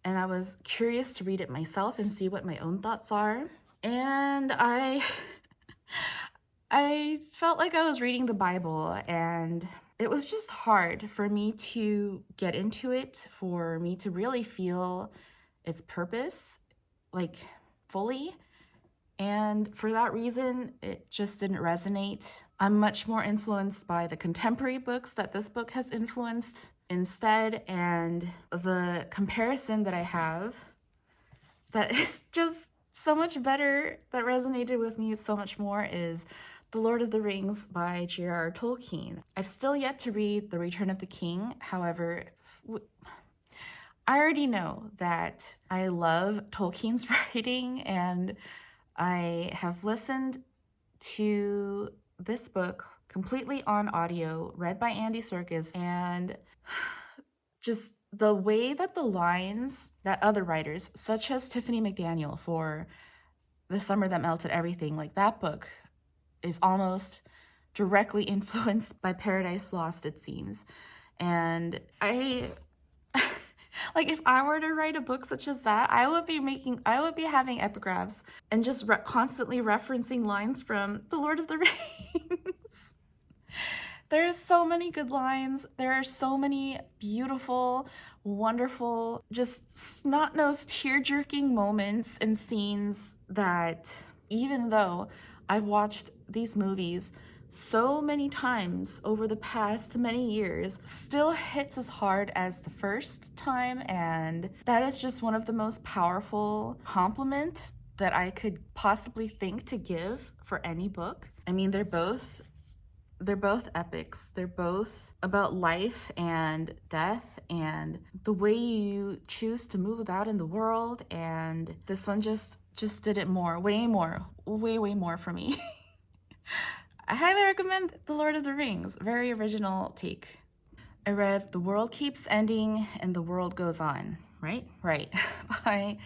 And I was curious to read it myself and see what my own thoughts are. And I felt like I was reading the Bible, and it was just hard for me to get into it, for me to really feel its purpose, like fully. And for that reason, it just didn't resonate. I'm much more influenced by the contemporary books that this book has influenced instead. And the comparison that I have that is just so much better, that resonated with me so much more, is The Lord of the Rings by J.R.R. Tolkien. I've still yet to read The Return of the King. However, I already know that I love Tolkien's writing, and I have listened to this book completely on audio, read by Andy Serkis, and just the way that the lines that other writers, such as Tiffany McDaniel for The Summer That Melted Everything, like that book is almost directly influenced by Paradise Lost, it seems. And I like, if I were to write a book such as that, I would be having epigraphs and just constantly referencing lines from The Lord of the Rings. There's so many good lines. There are so many beautiful, wonderful, just snot-nosed, tear-jerking moments and scenes that, even though I've watched these movies so many times over the past many years, still hits as hard as the first time. And that is just one of the most powerful compliments that I could possibly think to give for any book. I mean, they're both epics. They're both about life and death and the way you choose to move about in the world. And this one just did it way more for me. I highly recommend The Lord of the Rings. Very original take. I read The World Keeps Ending and the World Goes On, right? Right. By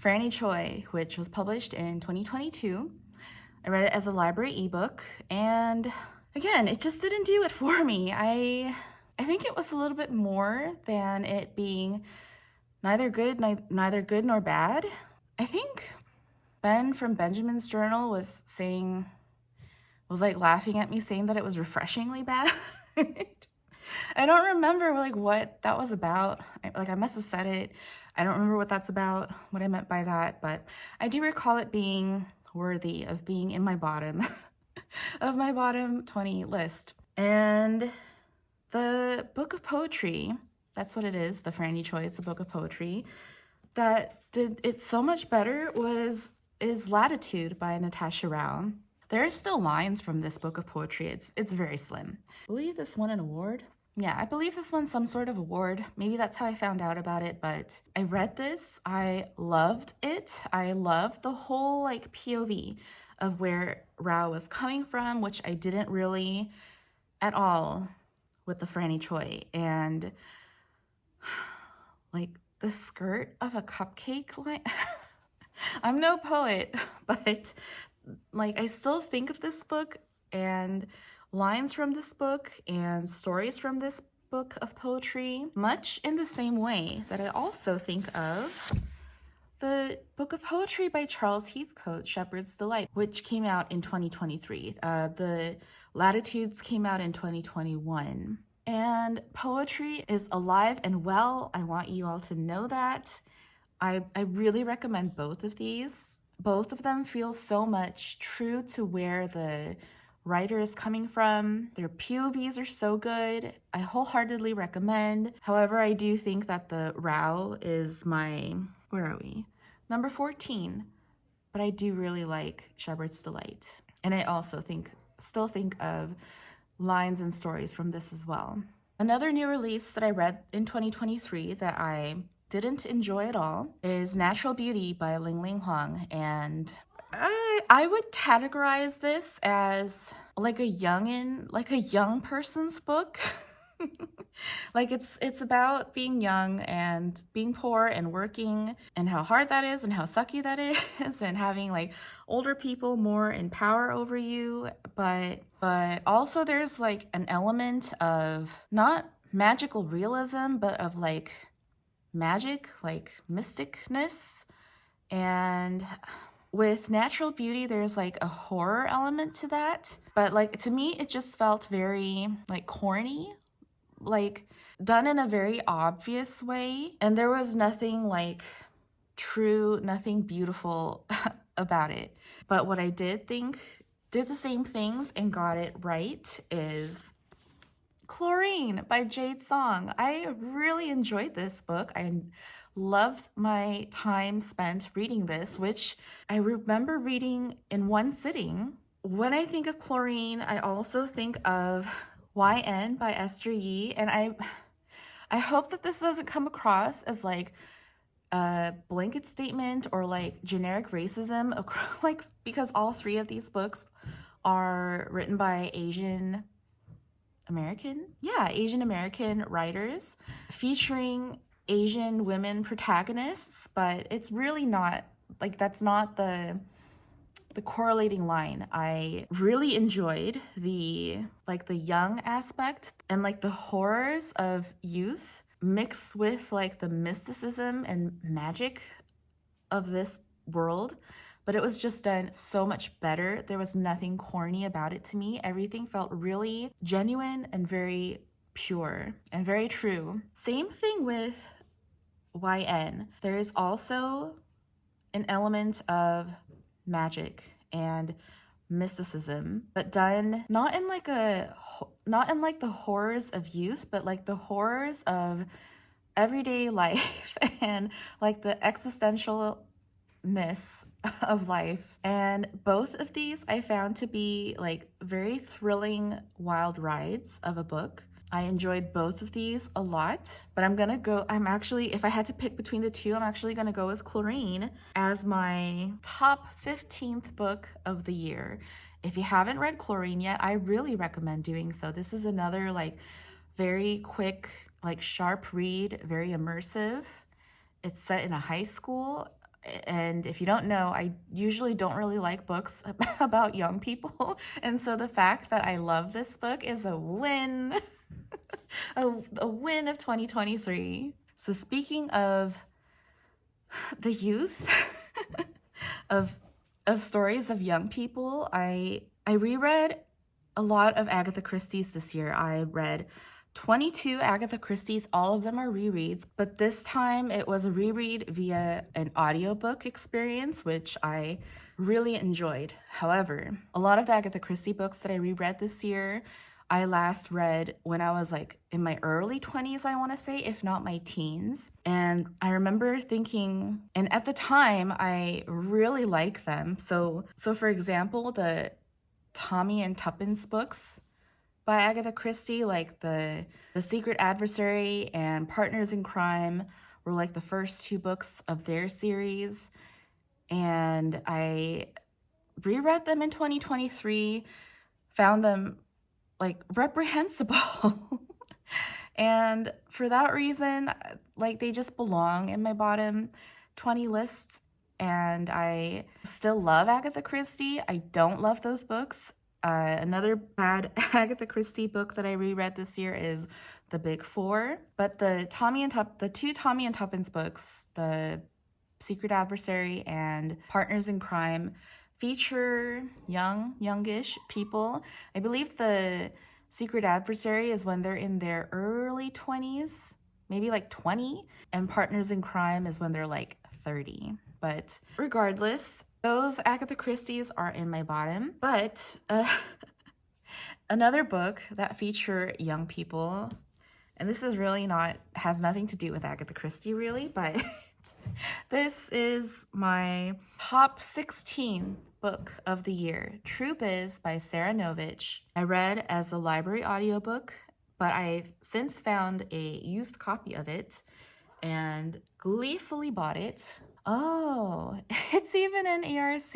Franny Choi, which was published in 2022. I read it as a library ebook, and again, it just didn't do it for me. I think it was a little bit more than it being neither good nor bad. I think Ben from Benjamin's Journal was laughing at me saying that it was refreshingly bad. I don't remember what that was about. I must have said it. I don't remember what that's about, what I meant by that, but I do recall it being worthy of being in my bottom of my bottom 20 list. And the book of poetry, that's what it is, the Franny Choi, it's a book of poetry, that did it so much better is Latitude by Natasha Rao. There are still lines from this book of poetry. It's very slim. I believe this won an award. Yeah, I believe this won some sort of award. Maybe that's how I found out about it, but I read this. I loved it. I loved the whole POV of where Rao was coming from, which I didn't really at all with the Franny Choi. And the skirt of a cupcake line. I'm no poet, but I still think of this book and lines from this book and stories from this book of poetry much in the same way that I also think of the book of poetry by Charles Heathcote, Shepherd's Delight, which came out in 2023. The Latitudes came out in 2021. And poetry is alive and well. I want you all to know that. I really recommend both of these. Both of them feel so much true to where the writer is coming from. Their POVs are so good. I wholeheartedly recommend. However, I do think that the Rao is my, where are we? Number 14. But I do really like Shepherd's Delight. And I also still think of lines and stories from this as well. Another new release that I read in 2023 that I didn't enjoy at all is Natural Beauty by Ling Ling Huang. And I would categorize this as a young person's book. It's about being young and being poor and working and how hard that is and how sucky that is and having older people more in power over you. But also there's an element of not magical realism, but of magic, mysticness. And with Natural Beauty, there's a horror element to that. But to me, it just felt very corny, done in a very obvious way. And there was nothing true, nothing beautiful about it. But what I did think did the same things and got it right is Chlorine by Jade Song. I really enjoyed this book. I loved my time spent reading this, which I remember reading in one sitting. When I think of Chlorine, I also think of YN by Esther Yee, and I hope that this doesn't come across as like a blanket statement or like generic racism, like because all three of these books are written by Asian American writers featuring Asian women protagonists, but it's really not like that's not the correlating line. I really enjoyed the young aspect and like the horrors of youth mixed with like the mysticism and magic of this world, but it was just done so much better. There was nothing corny about it to me. Everything felt really genuine and very pure and very true. Same thing with YN. There is also an element of magic and mysticism, but done not in like the horrors of youth, but like the horrors of everyday life and like the existentialness of life. And both of these I found to be like very thrilling wild rides of a book. I enjoyed both of these a lot, but I'm actually, if I had to pick between the two, I'm actually gonna go with Chlorine as my top 15th book of the year. If you haven't read Chlorine yet, I really recommend doing so. This is another like very quick, like sharp read, very immersive. It's set in a high school. And if you don't know, I usually don't really like books about young people. And so the fact that I love this book is a win, a win of 2023. So speaking of the youth of stories of young people, I reread a lot of Agatha Christie's this year. I read 22 Agatha Christie's, all of them are rereads, but this time it was a reread via an audiobook experience, which I really enjoyed. However, a lot of the Agatha Christie books that I reread this year, I last read when I was like in my early 20s, I want to say, if not my teens. And I remember thinking, and at the time, I really like them. So for example, the Tommy and Tuppence books by Agatha Christie, like the Secret Adversary and Partners in Crime were like the first two books of their series. And I reread them in 2023, found them like reprehensible. And for that reason, like they just belong in my bottom 20 lists. And I still love Agatha Christie. I don't love those books. Another bad Agatha Christie book that I reread this year is The Big Four. But the two Tommy and Tuppence books, The Secret Adversary and Partners in Crime, feature youngish people. I believe the Secret Adversary is when they're in their early 20s, maybe like 20, and Partners in Crime is when they're like 30. But regardless, those Agatha Christie's are in my bottom. But another book that feature young people, and this is really has nothing to do with Agatha Christie really, but this is my top 16 book of the year, True Biz by Sarah Novich. I read as a library audiobook, but I've since found a used copy of it and gleefully bought it. Oh, it's even an ARC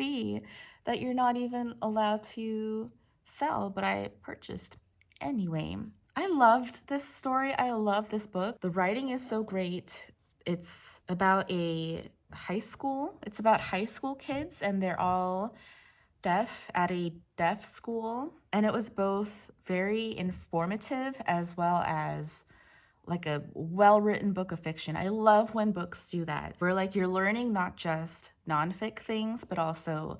that you're not even allowed to sell, but I purchased anyway. I loved this story. I love this book. The writing is so great. It's about high school kids, and they're all deaf at a deaf school. And it was both very informative as well as like a well-written book of fiction. I love when books do that, where like you're learning not just nonfic things, but also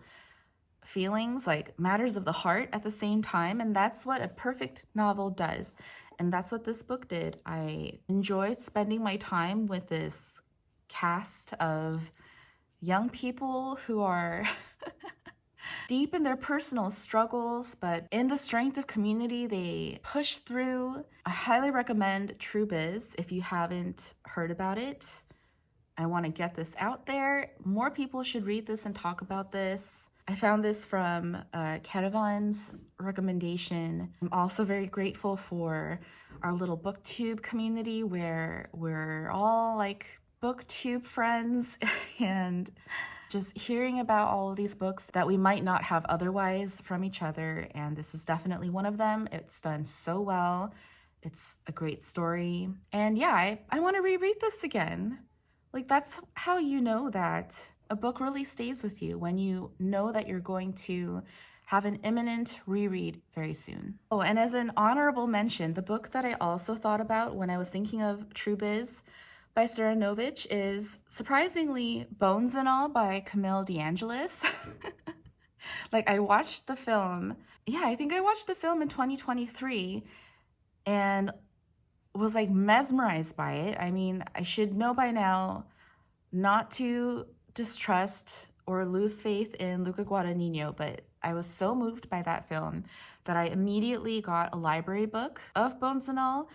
feelings, like matters of the heart at the same time. And that's what a perfect novel does. And that's what this book did. I enjoyed spending my time with this cast of young people who are deep in their personal struggles, but in the strength of community, they push through. I highly recommend True Biz if you haven't heard about it. I want to get this out there. More people should read this and talk about this. I found this from Caravan's recommendation. I'm also very grateful for our little booktube community where we're all like booktube friends and just hearing about all of these books that we might not have otherwise from each other. And this is definitely one of them. It's done so well. It's a great story. And yeah, I want to reread this again. Like, that's how you know that a book really stays with you, when you know that you're going to have an imminent reread very soon. Oh, and as an honorable mention, the book that I also thought about when I was thinking of True Biz by Sarah Novich is, surprisingly, Bones and All by Camille DeAngelis. Like, I watched the film. Yeah, I think I watched the film in 2023 and was like mesmerized by it. I mean, I should know by now not to distrust or lose faith in Luca Guadagnino, but I was so moved by that film that I immediately got a library book of Bones and All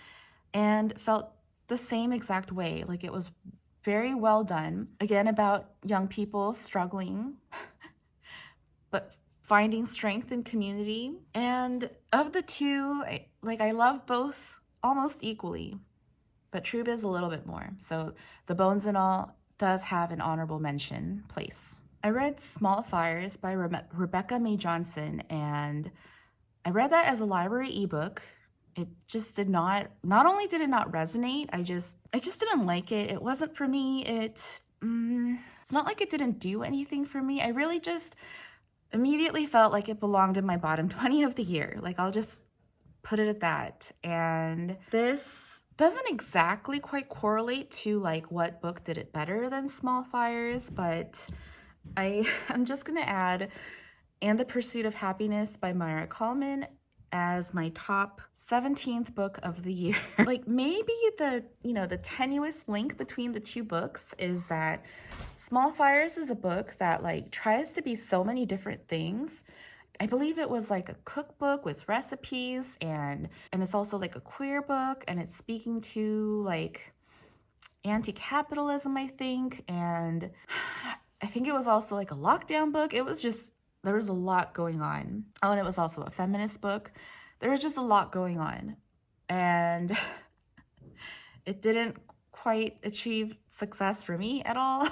and felt the same exact way. Like, it was very well done. Again, about young people struggling, but finding strength in community. And of the two, I love both almost equally, but True Biz a little bit more. So the Bones and All does have an honorable mention place. I read Small Fires by Rebecca May Johnson, and I read that as a library ebook. It just did not only did it not resonate, I just didn't like it. It wasn't for me. It's not like it didn't do anything for me. I really just immediately felt like it belonged in my bottom 20 of the year. Like, I'll just put it at that. And this doesn't exactly quite correlate to like what book did it better than Small Fires, but I'm just gonna add And the Pursuit of Happiness by Myra Coleman as my top 17th book of the year. Like, maybe the tenuous link between the two books is that Small Fires is a book that like tries to be so many different things. I believe it was like a cookbook with recipes, and it's also like a queer book, and it's speaking to like anti-capitalism, I think, and I think it was also like a lockdown book. It was just, there was a lot going on. Oh, and it was also a feminist book. There was just a lot going on, and it didn't quite achieve success for me at all.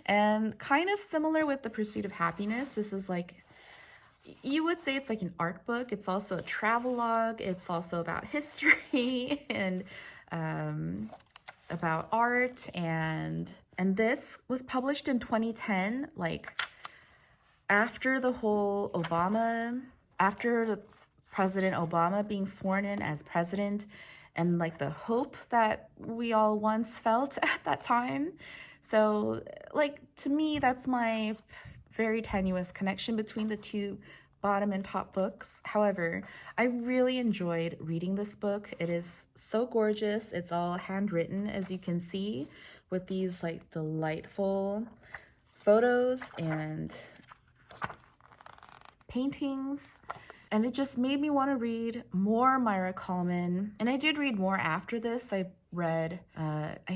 And kind of similar with The Pursuit of Happiness, this is like, you would say it's like an art book. It's also a travelogue. It's also about history and about art. And this was published in 2010, like after the whole after President Obama being sworn in as president, and like the hope that we all once felt at that time. So like, to me, that's my very tenuous connection between the two bottom and top books. However, I really enjoyed reading this book. It is so gorgeous. It's all handwritten, as you can see, with these like delightful photos and paintings. And it just made me want to read more Myra Coleman. And I did read more after this. I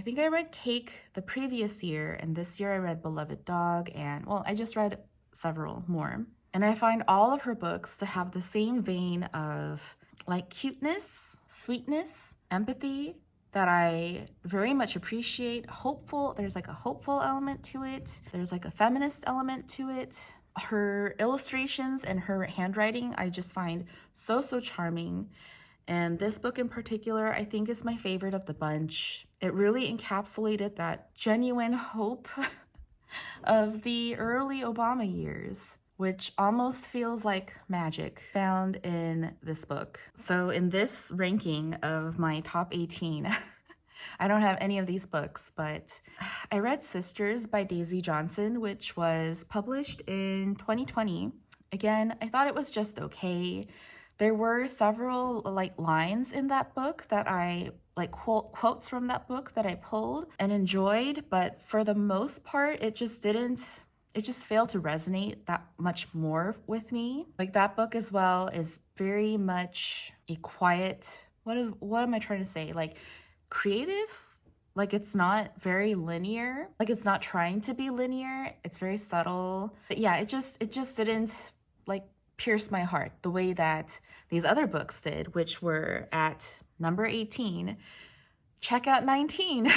think I read Cake the previous year, and this year I read Beloved Dog, and well, I just read several more. And I find all of her books to have the same vein of like cuteness, sweetness, empathy that I very much appreciate. Hopeful, there's like a hopeful element to it. There's like a feminist element to it. Her illustrations and her handwriting I just find so charming. And this book in particular, I think, is my favorite of the bunch. It really encapsulated that genuine hope of the early Obama years, which almost feels like magic found in this book. So in this ranking of my top 18, I don't have any of these books, but I read Sisters by Daisy Johnson, which was published in 2020. Again, I thought it was just okay. There were several like lines in that book that I like quotes from that book that I pulled and enjoyed, but for the most part, it just failed to resonate that much more with me. Like that book as well is very much a quiet, what am I trying to say? Like creative? Like it's not very linear. Like it's not trying to be linear. It's very subtle. But yeah, it just didn't like pierce my heart the way that these other books did, which were at number 18, Check Out 19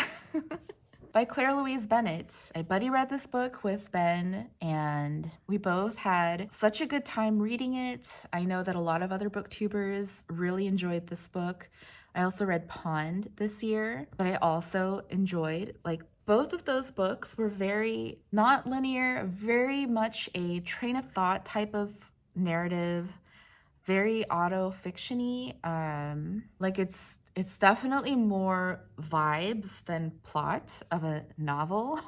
by Claire Louise Bennett. My buddy read this book with Ben, and we both had such a good time reading it. I know that a lot of other booktubers really enjoyed this book. I also read Pond this year, that I also enjoyed. Like both of those books were very not linear, very much a train of thought type of narrative, very auto-fiction-y. Like it's definitely more vibes than plot of a novel.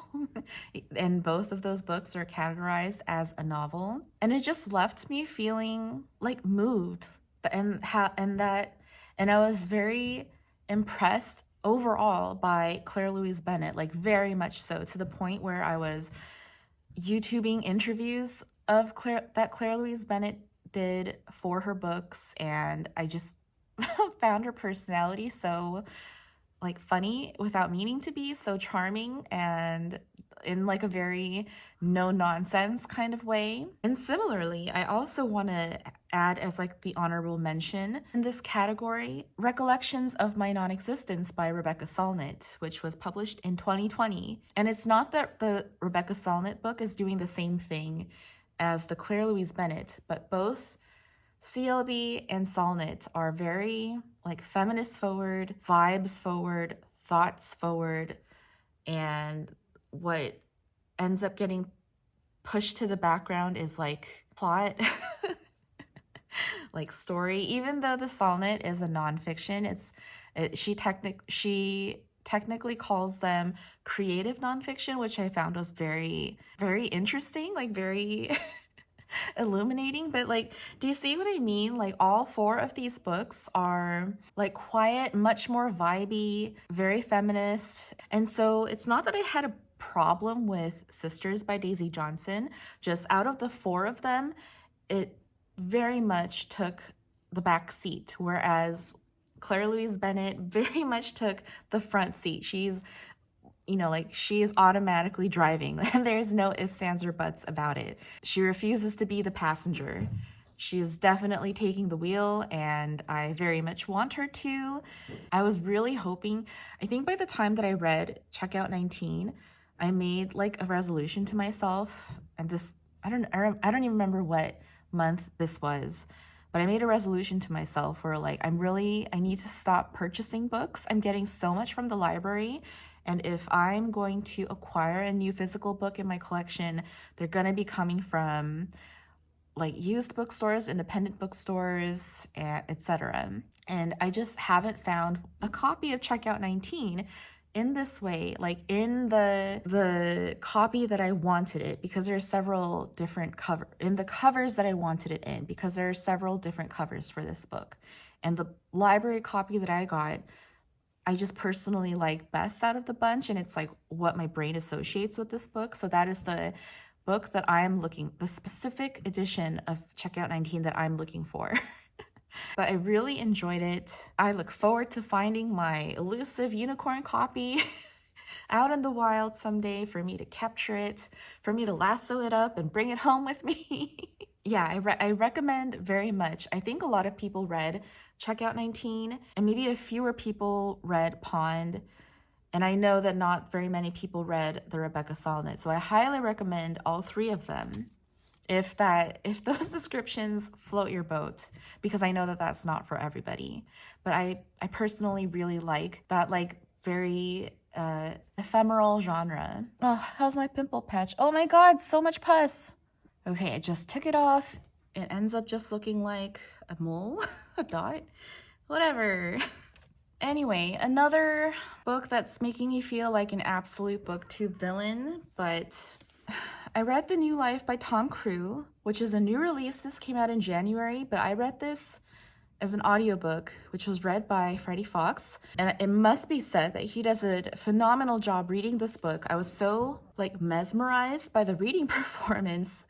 And both of those books are categorized as a novel. And it just left me feeling like moved, and I was very impressed overall by Claire Louise Bennett, like very much so, to the point where I was YouTubing interviews of Claire Louise Bennett did for her books, and I just found her personality so like funny without meaning to be, so charming, and in like a very no nonsense kind of way. And similarly, I also want to add as like the honorable mention in this category, Recollections of My Non-Existence by Rebecca Solnit, which was published in 2020. And it's not that the Rebecca Solnit book is doing the same thing as the Claire Louise Bennett, but both CLB and Solnit are very like feminist forward, vibes forward, thoughts forward, and what ends up getting pushed to the background is like plot, like story. Even though the Solnit is a nonfiction, she technically calls them creative nonfiction, which I found was very, very interesting, like very illuminating. But like, do you see what I mean? Like all four of these books are like quiet, much more vibey, very feminist. And so it's not that I had a problem with Sisters by Daisy Johnson, just out of the four of them, it very much took the back seat, whereas Claire Louise Bennett very much took the front seat. She's like she is automatically driving, and there's no ifs, ands, or buts about it. She refuses to be the passenger. She is definitely taking the wheel, and I very much want her to. I was really hoping, I think by the time that I read Check Out 19, I made like a resolution to myself, and this, I don't even remember what month this was, but I made a resolution to myself where like I need to stop purchasing books. I'm getting so much from the library, and if I'm going to acquire a new physical book in my collection, they're gonna be coming from like used bookstores, independent bookstores, etc. And I just haven't found a copy of Check Out 19 in this way, like in the copy that I wanted it, because there are several different covers that I wanted it in, because there are several different covers for this book. And the library copy that I got, I just personally like best out of the bunch, and it's like what my brain associates with this book. So that is the book that the specific edition of Check Out 19 that I'm looking for. But I really enjoyed it. I look forward to finding my elusive unicorn copy out in the wild someday, for me to capture it, for me to lasso it up and bring it home with me. Yeah, I recommend very much. I think a lot of people read Check Out 19, and maybe a fewer people read Pond. And I know that not very many people read the Rebecca Solnit. So I highly recommend all three of them, if those descriptions float your boat, because I know that that's not for everybody. But I personally really like that like very ephemeral genre. Oh, how's my pimple patch? Oh my god, so much pus. Okay, I just took it off. It ends up just looking like a mole, a dot, whatever. Anyway, another book that's making me feel like an absolute booktube villain, but I read The New Life by Tom Crew, which is a new release. This came out in January, but I read this as an audiobook, which was read by Freddie Fox. And it must be said that he does a phenomenal job reading this book. I was so like mesmerized by the reading performance,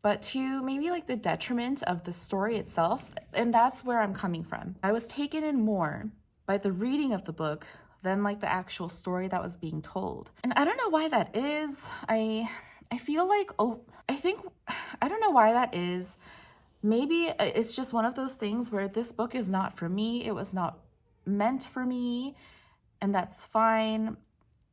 but to maybe like the detriment of the story itself. And that's where I'm coming from. I was taken in more by the reading of the book than like the actual story that was being told. And I don't know why that is. I feel like, I don't know why that is. Maybe it's just one of those things where this book is not for me. It was not meant for me, and that's fine.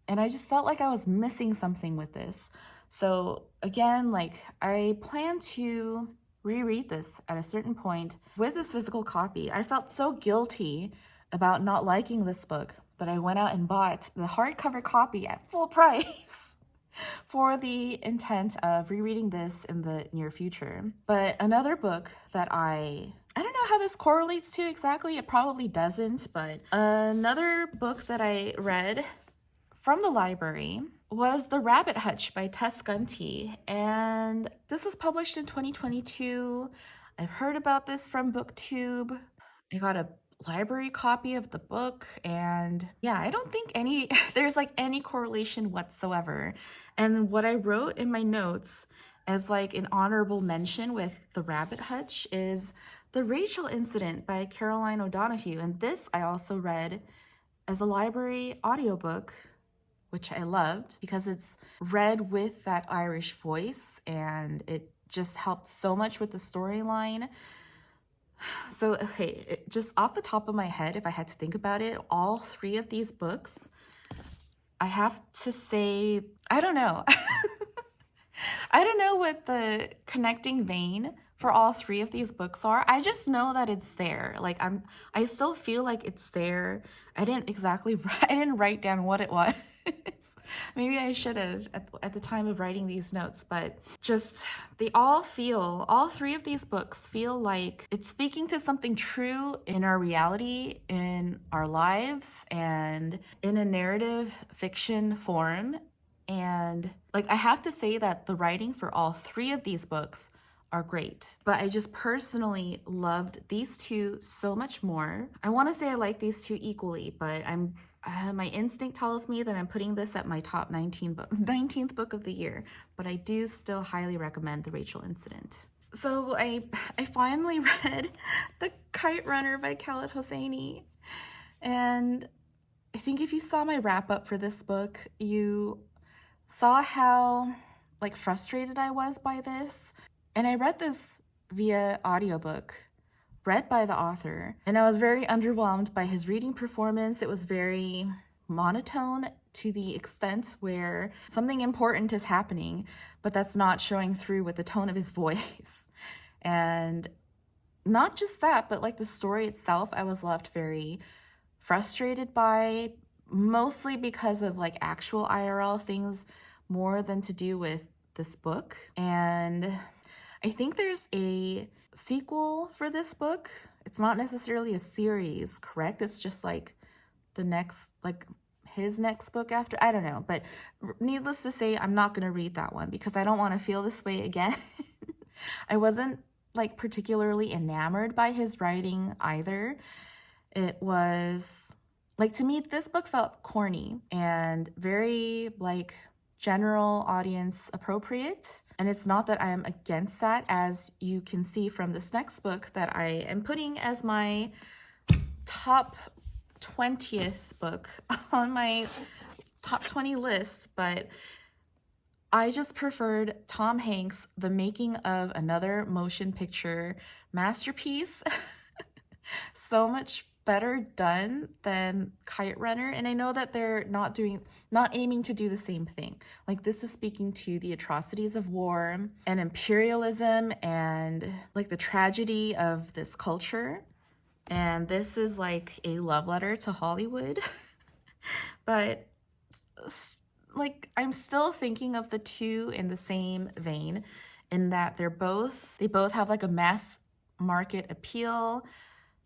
And I just felt like I was missing something with this. So again, like I plan to reread this at a certain point with this physical copy. I felt so guilty about not liking this book that I went out and bought the hardcover copy at full price for the intent of rereading this in the near future. But another book that I don't know how this correlates to exactly, it probably doesn't, but another book that I read from the library was The Rabbit Hutch by Tess Gunty, and this was published in 2022. I've heard about this from BookTube. I got a library copy of the book, and yeah, I don't think there's like any correlation whatsoever. And what I wrote in my notes as like an honorable mention with The Rabbit Hutch is The Rachel Incident by Caroline O'Donoghue, and this I also read as a library audiobook, which I loved because it's read with that Irish voice, and it just helped so much with the storyline. So, okay, just off the top of my head, if I had to think about it, all three of these books, I have to say, I don't know. I don't know what the connecting vein for all three of these books are. I just know that it's there. Like I still feel like it's there. I didn't write down what it was. Maybe I should have at the time of writing these notes, but just all three of these books feel like it's speaking to something true in our reality, in our lives, and in a narrative fiction form. And like I have to say that the writing for all three of these books are great, but I just personally loved these two so much more. I want to say I like these two equally, but my instinct tells me that I'm putting this at my top 19th book of the year, but I do still highly recommend The Rachel Incident. So I finally read The Kite Runner by Khaled Hosseini, and I think if you saw my wrap up for this book, you saw how like frustrated I was by this. And I read this via audiobook, read by the author, and I was very underwhelmed by his reading performance. It was very monotone to the extent where something important is happening, but that's not showing through with the tone of his voice. And not just that, but like the story itself, I was left very frustrated by, mostly because of like actual IRL things more than to do with this book. And I think there's a sequel for this book. It's not necessarily a series, correct? It's just like his next book after. I don't know, but needless to say, I'm not going to read that one because I don't want to feel this way again. I wasn't like particularly enamored by his writing either. It was like, to me, this book felt corny and very like general audience appropriate. And it's not that I am against that, as you can see from this next book that I am putting as my top 20th book on my top 20 list. But I just preferred Tom Hanks' The Making of Another Motion Picture Masterpiece. So much better done than Kite Runner. And I know that they're not aiming to do the same thing. Like, this is speaking to the atrocities of war and imperialism and like the tragedy of this culture. And this is like a love letter to Hollywood. But like, I'm still thinking of the two in the same vein, in that they both have like a mass market appeal.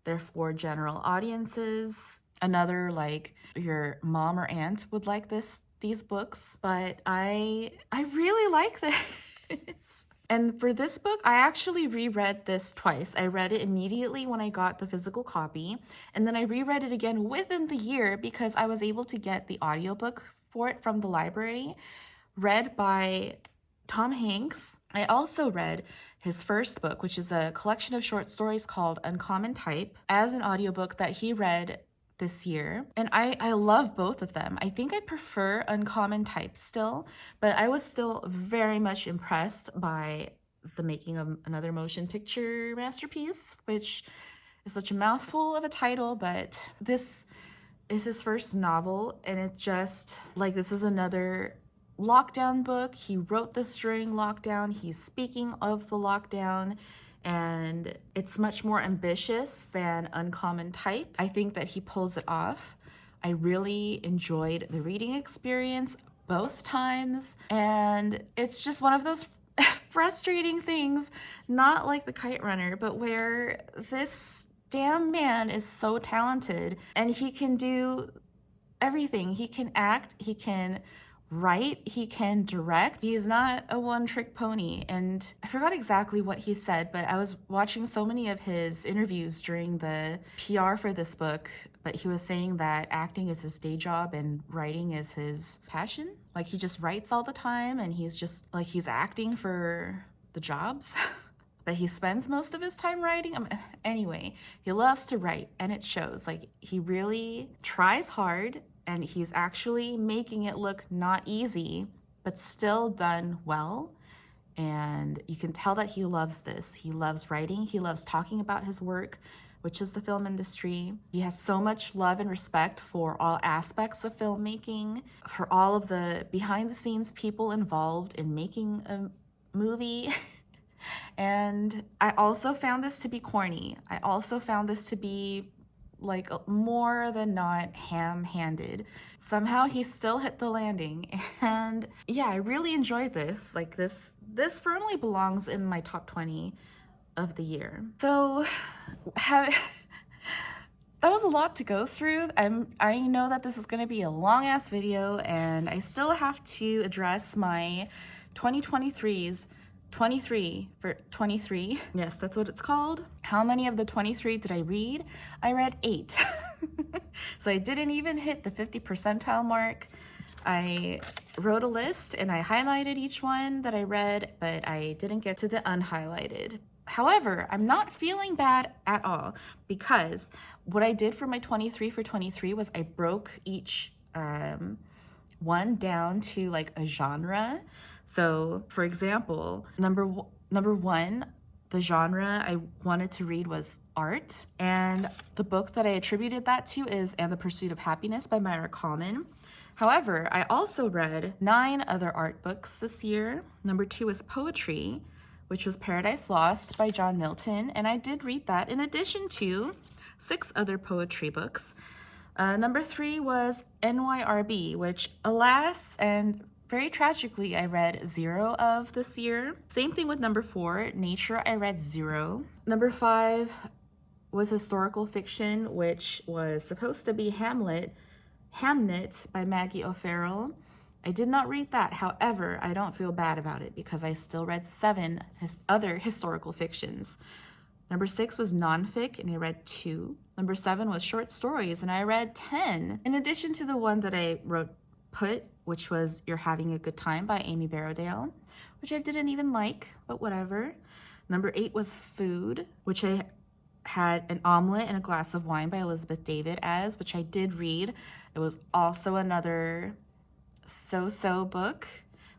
They're for general audiences. Another, like, your mom or aunt would like these books, but I really like this. And for this book, I actually reread this twice. I read it immediately when I got the physical copy, and then I reread it again within the year because I was able to get the audiobook for it from the library, read by Tom Hanks. I also read his first book, which is a collection of short stories called Uncommon Type, as an audiobook that he read this year. And I love both of them. I think I prefer Uncommon Type still, but I was still very much impressed by the making of another motion picture masterpiece, which is such a mouthful of a title, but this is his first novel, and it just, like, this is another lockdown book. He wrote this during lockdown. He's speaking of the lockdown, and it's much more ambitious than Uncommon Type. I think that he pulls it off. I really enjoyed the reading experience both times, and it's just one of those frustrating things, not like The Kite Runner, but where this damn man is so talented and he can do everything. He can act, he can write, he can direct. He's not a one-trick pony. And I forgot exactly what he said, but I was watching so many of his interviews during the PR for this book, but he was saying that acting is his day job and writing is his passion. Like, he just writes all the time, and he's just like, he's acting for the jobs. But he spends most of his time writing. Anyway, he loves to write, and it shows. Like, he really tries hard, and he's actually making it look not easy, but still done well. And you can tell that he loves this. He loves writing. He loves talking about his work, which is the film industry. He has so much love and respect for all aspects of filmmaking, for all of the behind-the-scenes people involved in making a movie. And I also found this to be corny. I also found this to be, like, more than not ham-handed. Somehow he still hit the landing. And yeah, I really enjoyed this. Like, this firmly belongs in my top 20 of the year. So that was a lot to go through. I know that this is going to be a long-ass video, and I still have to address my 2023's 23 for 23. Yes, that's what it's called. How many of the 23 did I read? I read 8. So I didn't even hit the 50 percentile mark. I wrote a list and I highlighted each one that I read, but I didn't get to the unhighlighted. However, I'm not feeling bad at all, because what I did for my 23 for 23 was I broke each one down to, like, a genre. So, for example, number one, the genre I wanted to read was art, and the book that I attributed that to is And the Pursuit of Happiness by Myra Coleman. However, I also read 9 other art books this year. Number 2 is poetry, which was Paradise Lost by John Milton, and I did read that in addition to 6 other poetry books. Number 3 was NYRB, which, alas and very tragically, I read 0 of this year. Same thing with number 4, Nature, I read 0. Number 5 was historical fiction, which was supposed to be Hamnet by Maggie O'Farrell. I did not read that. However, I don't feel bad about it because I still read 7 other historical fictions. Number 6 was nonfic, and I read 2. Number 7 was short stories, and I read 10. In addition to the one that I wrote which was You're Having a Good Time by Amy Barrowdale, which I didn't even like, but whatever. Number 8 was food, which I had An Omelet and a Glass of Wine by Elizabeth David which I did read. It was also another so-so book,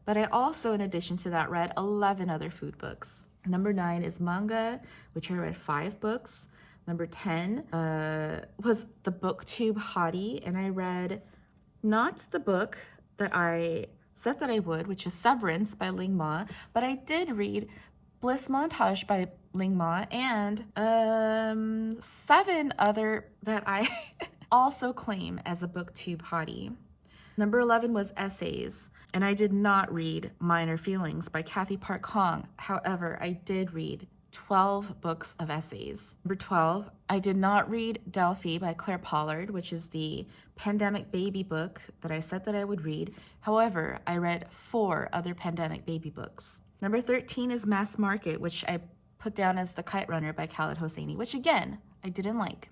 but I also, in addition to that, read 11 other food books. Number 9 is manga, which I read 5 books. Number 10 was the BookTube Hottie, and I read not the book that I said that I would, which is Severance by Ling Ma, but I did read Bliss Montage by Ling Ma and 7 other that I also claim as a BookTube hottie. Number 11 was essays, and I did not read Minor Feelings by Kathy Park Hong. However, I did read 12 books of essays. Number 12, I did not read Delphi by Claire Pollard, which is the pandemic baby book that I said that I would read. However, I read 4 other pandemic baby books. Number 13 is Mass Market, which I put down as The Kite Runner by Khaled Hosseini, which again, I didn't like.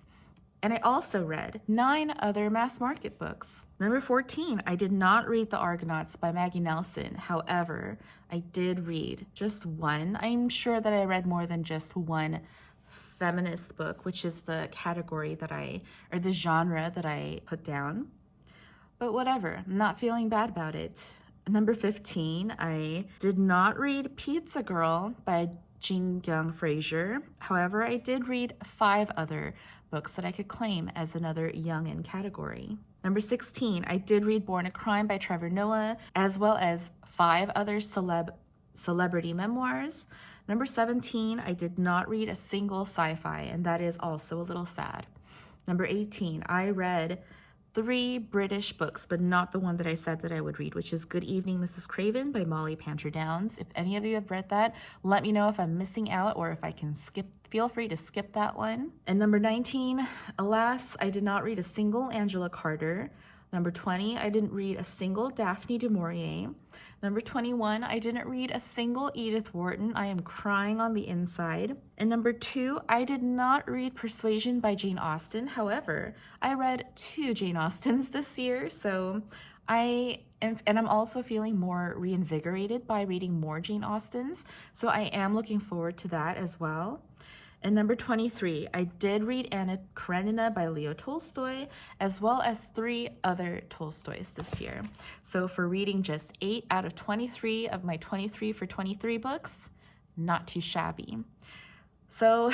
And I also read 9 other Mass Market books. Number 14, I did not read The Argonauts by Maggie Nelson. However, I did read just one. I'm sure that I read more than just one feminist book, which is the category that or the genre that I put down. But whatever, I'm not feeling bad about it. Number 15, I did not read Pizza Girl by Jin Young Fraser. However, I did read 5 other books that I could claim as another youngin category. Number 16, I did read Born a Crime by Trevor Noah, as well as 5 other celebrity memoirs. Number 17, I did not read a single sci-fi, and that is also a little sad. Number 18, I read 3 British books, but not the one that I said that I would read, which is Good Evening, Mrs. Craven by Molly Pancher Downs. If any of you have read that, let me know if I'm missing out or if I can skip. Feel free to skip that one. And number 19, alas, I did not read a single Angela Carter. Number 20, I didn't read a single Daphne du Maurier. Number 21, I didn't read a single Edith Wharton. I am crying on the inside. And number 2, I did not read Persuasion by Jane Austen. However, I read 2 Jane Austens this year, so I'm also feeling more reinvigorated by reading more Jane Austens, so I am looking forward to that as well. And number 23, I did read Anna Karenina by Leo Tolstoy, as well as 3 other Tolstoys this year. So for reading just 8 out of 23 of my 23 for 23 books, not too shabby. So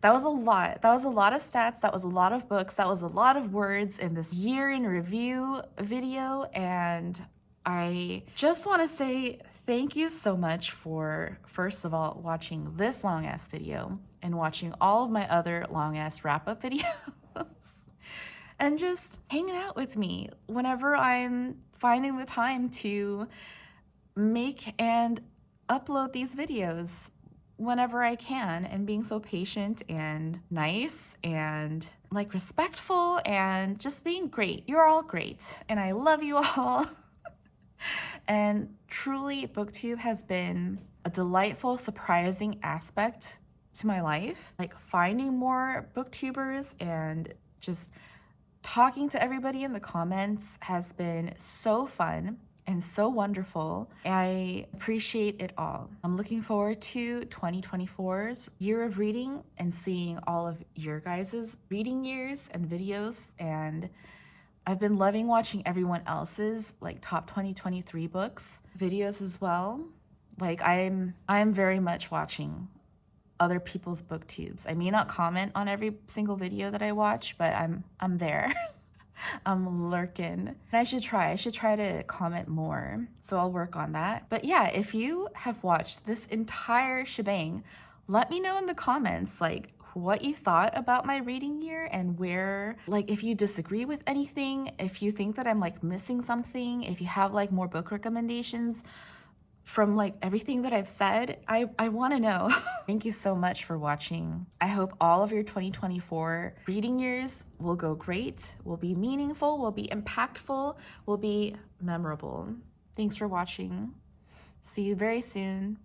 that was a lot. That was a lot of stats. That was a lot of books. That was a lot of words in this year in review video. And I just want to say thank you so much for, first of all, watching this long-ass video and watching all of my other long-ass wrap-up videos and just hanging out with me whenever I'm finding the time to make and upload these videos whenever I can, and being so patient and nice and like respectful and just being great. You're all great and I love you all. And truly, BookTube has been a delightful, surprising aspect to my life. Like finding more booktubers and just talking to everybody in the comments has been so fun and so wonderful. I appreciate it all. I'm looking forward to 2024's year of reading and seeing all of your guys' reading years and videos. And I've been loving watching everyone else's like top 2023 books videos as well. Like I'm very much watching other people's booktubes. I may not comment on every single video that I watch, but I'm there. I'm lurking. And I should try to comment more. So I'll work on that. But yeah, if you have watched this entire shebang, let me know in the comments like what you thought about my reading year and where, like if you disagree with anything, if you think that I'm like missing something, if you have like more book recommendations from like everything that I've said, I want to know. Thank you so much for watching. I hope all of your 2024 reading years will go great, will be meaningful, will be impactful, will be memorable. Thanks for watching. See you very soon.